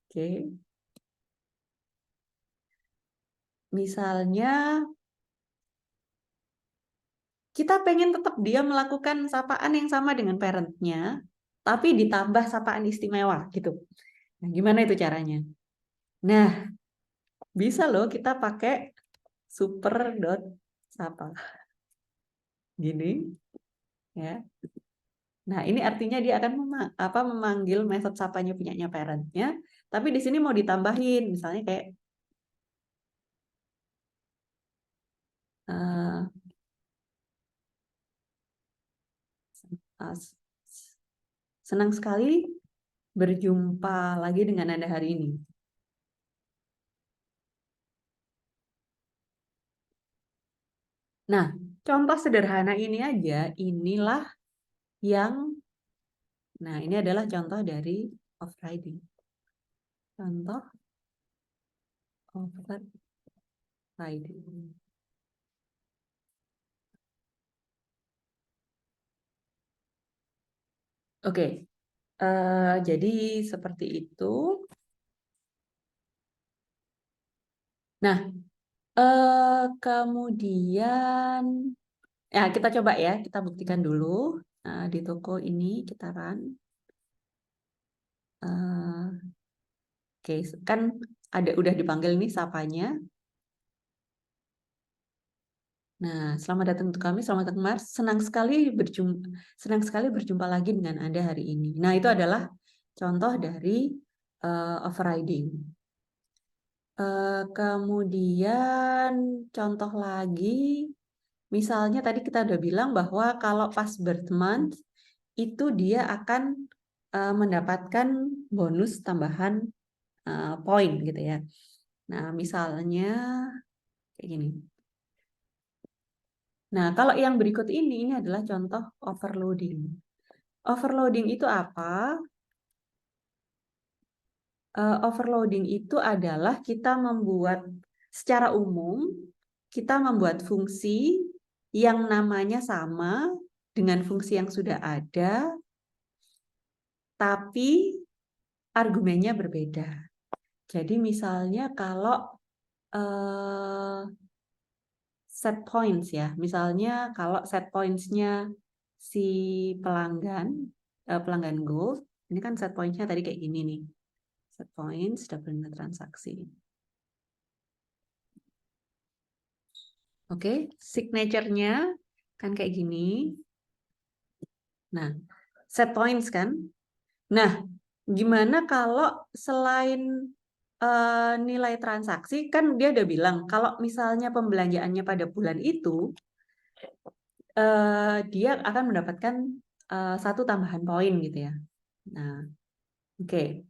Oke. Misalnya kita pengen tetap dia melakukan sapaan yang sama dengan parent-nya, tapi ditambah sapaan istimewa gitu. Nah, gimana itu caranya? Nah, bisa loh kita pakai super.sapa. Gini, ya. Nah, ini artinya dia akan memanggil method sapanya punyanya parent-nya, tapi di sini mau ditambahin, misalnya kayak senang sekali berjumpa lagi dengan Anda hari ini. Nah, contoh sederhana ini aja, inilah yang, nah ini adalah contoh dari overriding. Contoh overriding. Oke, jadi seperti itu. Nah, kemudian, ya kita coba ya, kita buktikan dulu. Di toko ini kita run. Oke, kan udah dipanggil nih sapanya. Nah, selamat datang untuk kami, selamat datang Mars. Senang sekali berjumpa lagi dengan Anda hari ini. Nah, itu adalah contoh dari overriding. Kemudian contoh lagi, misalnya tadi kita udah bilang bahwa kalau pas birth month itu dia akan mendapatkan bonus tambahan poin gitu ya. Nah, misalnya kayak gini. Nah, kalau yang berikut ini adalah contoh overloading. Overloading itu apa? Overloading itu adalah kita membuat secara umum kita membuat fungsi yang namanya sama dengan fungsi yang sudah ada, tapi argumennya berbeda. Jadi misalnya kalau set points ya, misalnya kalau set points-nya si pelanggan gold, ini kan set points-nya tadi kayak gini nih. Set points, double nilai transaksi. Oke, signature-nya kan kayak gini. Nah, set points kan. Nah, gimana kalau selain nilai transaksi, kan dia udah bilang kalau misalnya pembelanjaannya pada bulan itu, dia akan mendapatkan satu tambahan poin gitu ya. Nah, oke.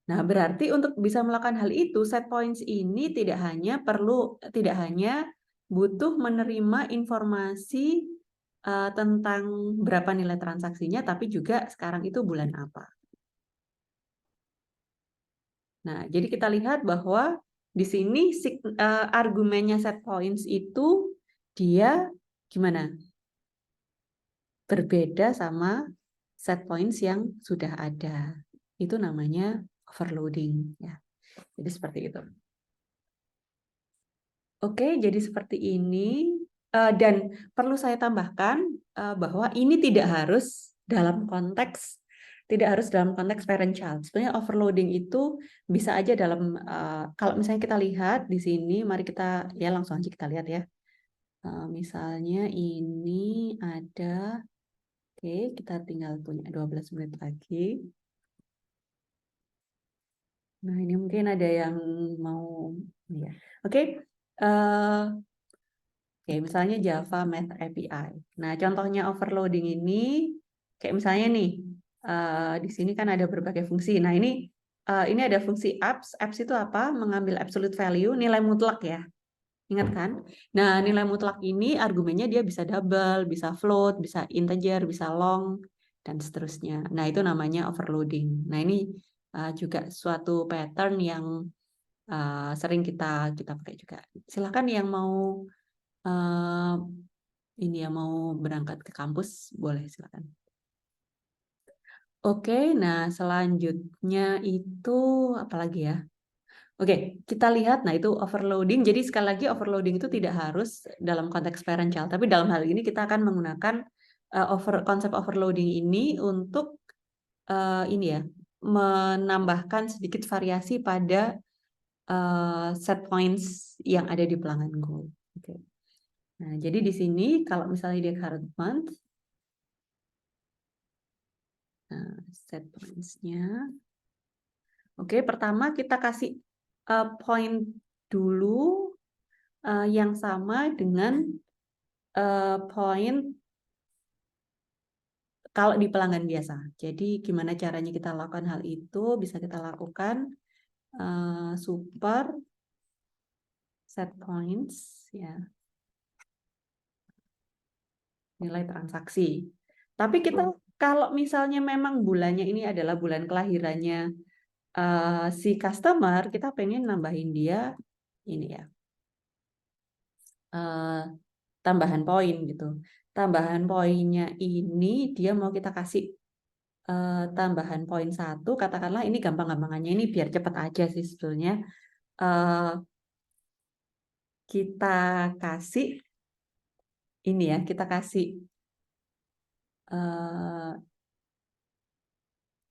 Nah, berarti untuk bisa melakukan hal itu, set points ini tidak hanya butuh menerima informasi tentang berapa nilai transaksinya, tapi juga sekarang itu bulan apa. Nah, jadi kita lihat bahwa di sini argumennya set points itu dia gimana? Berbeda sama set points yang sudah ada. Itu namanya overloading ya. Jadi seperti itu. Oke, jadi seperti ini. Dan perlu saya tambahkan bahwa ini tidak harus dalam konteks parent child. Sebenarnya overloading itu bisa aja dalam kalau misalnya kita lihat di sini, mari kita ya langsung aja kita lihat ya. Misalnya ini ada, oke, kita tinggal punya 12 menit lagi. Nah, ini mungkin ada yang mau ya. Oke. Oke, misalnya Java Math API. Nah, contohnya overloading ini, kayak misalnya nih, di sini kan ada berbagai fungsi. Nah, ini ada fungsi apps. Apps itu apa? Mengambil absolute value, nilai mutlak ya. Ingat kan? Nah, nilai mutlak ini argumennya dia bisa double, bisa float, bisa integer, bisa long, dan seterusnya. Nah, itu namanya overloading. Nah, ini juga suatu pattern yang sering kita pakai juga. Silakan yang mau ini ya mau berangkat ke kampus, boleh silakan. Oke, nah selanjutnya itu apalagi ya? Oke, kita lihat, nah itu overloading. Jadi sekali lagi overloading itu tidak harus dalam konteks parent child, tapi dalam hal ini kita akan menggunakan konsep overloading ini untuk ini ya, menambahkan sedikit variasi pada set points yang ada di pelanggan gold. Oke. Nah, jadi di sini kalau misalnya dia current month, nah, set points-nya. Oke, pertama kita kasih point dulu yang sama dengan point kalau di pelanggan biasa. Jadi gimana caranya kita lakukan hal itu? Bisa kita lakukan super set points ya. Nilai transaksi. Tapi kita kalau misalnya memang bulannya ini adalah bulan kelahirannya si customer, kita pengen nambahin dia ini ya, tambahan poin gitu. Tambahan poinnya ini dia mau kita kasih tambahan poin 1, katakanlah ini gampang-gampangannya ini biar cepat aja sih sebetulnya. Kita kasih ini ya, kita kasih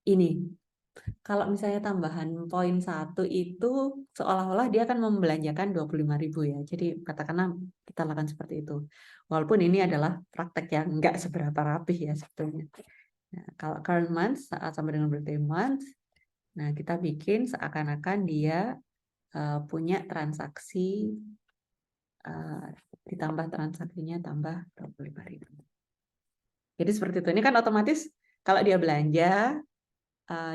ini. Kalau misalnya tambahan poin 1 itu seolah-olah dia akan membelanjakan 25.000 ya. Jadi katakanlah kita lakukan seperti itu. Walaupun ini adalah praktek yang enggak seberapa rapih ya sebetulnya. Nah, kalau current month saat sama dengan birthday month, nah kita bikin seakan-akan dia punya transaksi ditambah transaksinya tambah 25.000. Jadi seperti itu. Ini kan otomatis kalau dia belanja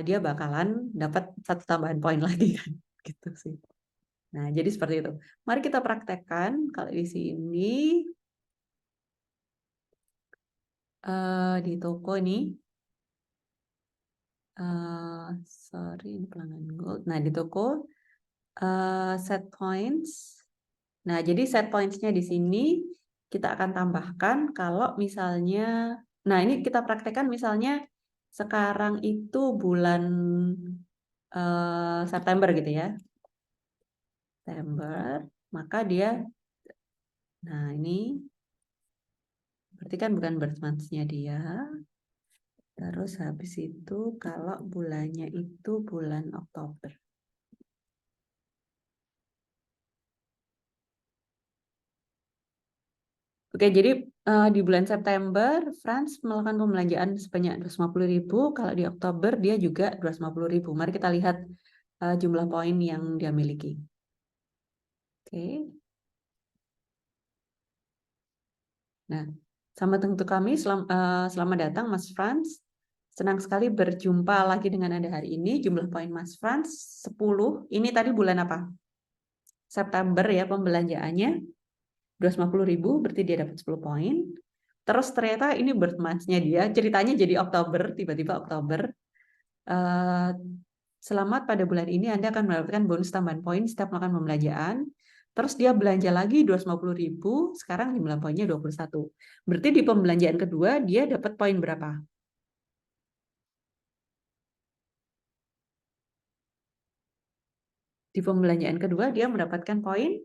dia bakalan dapat satu tambahan poin lagi kan, gitu sih. Nah, jadi seperti itu. Mari kita praktekkan. Kalau di sini di toko ini, sorry, ini pelanggan gold. Nah, di toko set points. Nah, jadi set points-nya di sini kita akan tambahkan kalau misalnya, nah ini kita praktekkan misalnya sekarang itu bulan September gitu ya. September, maka dia, nah ini berarti kan bukan birth month-nya dia. Terus habis itu kalau bulannya itu bulan Oktober. Oke, jadi di bulan September, Franz melakukan pembelanjaan sebanyak 250.000. Kalau di Oktober, dia juga 250.000. Mari kita lihat jumlah poin yang dia miliki. Oke. Nah, selamat untuk kami. Selamat datang, Mas Franz. Senang sekali berjumpa lagi dengan Anda hari ini. Jumlah poin Mas Franz 10. Ini tadi bulan apa? September ya pembelanjaannya. 250.000, berarti dia dapat 10 poin. Terus ternyata ini birth month-nya dia, ceritanya jadi Oktober, tiba-tiba Oktober. Selamat pada bulan ini Anda akan mendapatkan bonus tambahan poin setiap melakukan pembelanjaan. Terus dia belanja lagi 250.000, sekarang jumlah poinnya 21. Berarti di pembelanjaan kedua dia dapat poin berapa? Di pembelanjaan kedua dia mendapatkan poin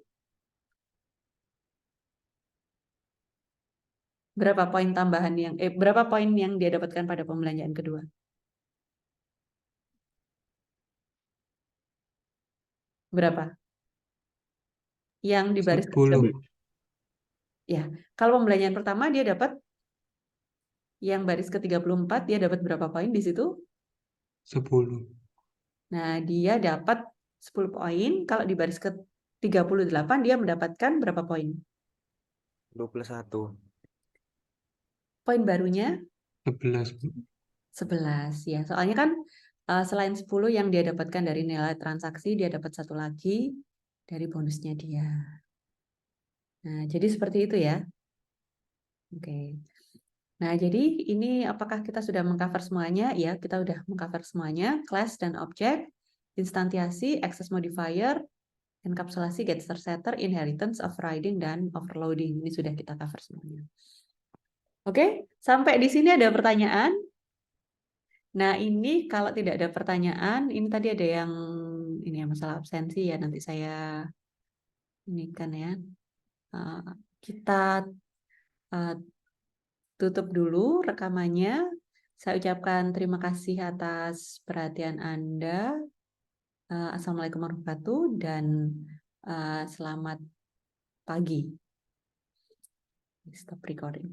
berapa poin tambahan yang berapa poin yang dia dapatkan pada pembelanjaan kedua? Berapa? Yang di baris 10. ya. Kalau pembelanjaan pertama dia dapat yang baris ke-34 dia dapat berapa poin di situ? 10. Nah, dia dapat 10 poin. Kalau di baris ke-38 dia mendapatkan berapa poin? 21. Poin barunya 11. 11 ya. Soalnya kan selain 10 yang dia dapatkan dari nilai transaksi, dia dapat satu lagi dari bonusnya dia. Nah, jadi seperti itu ya. Oke. Nah, jadi ini apakah kita sudah mengcover semuanya? Ya, kita sudah mengcover semuanya. Class dan objek, instantiasi, access modifier, enkapsulasi, getter setter, inheritance, overriding, dan overloading. Ini sudah kita cover semuanya. Oke, sampai di sini ada pertanyaan? Nah, ini kalau tidak ada pertanyaan, ini tadi ada yang ini ya masalah absensi ya, nanti saya ini kan ya. Kita tutup dulu rekamannya. Saya ucapkan terima kasih atas perhatian Anda. Assalamualaikum warahmatullahi wabarakatuh dan selamat pagi. Stop recording.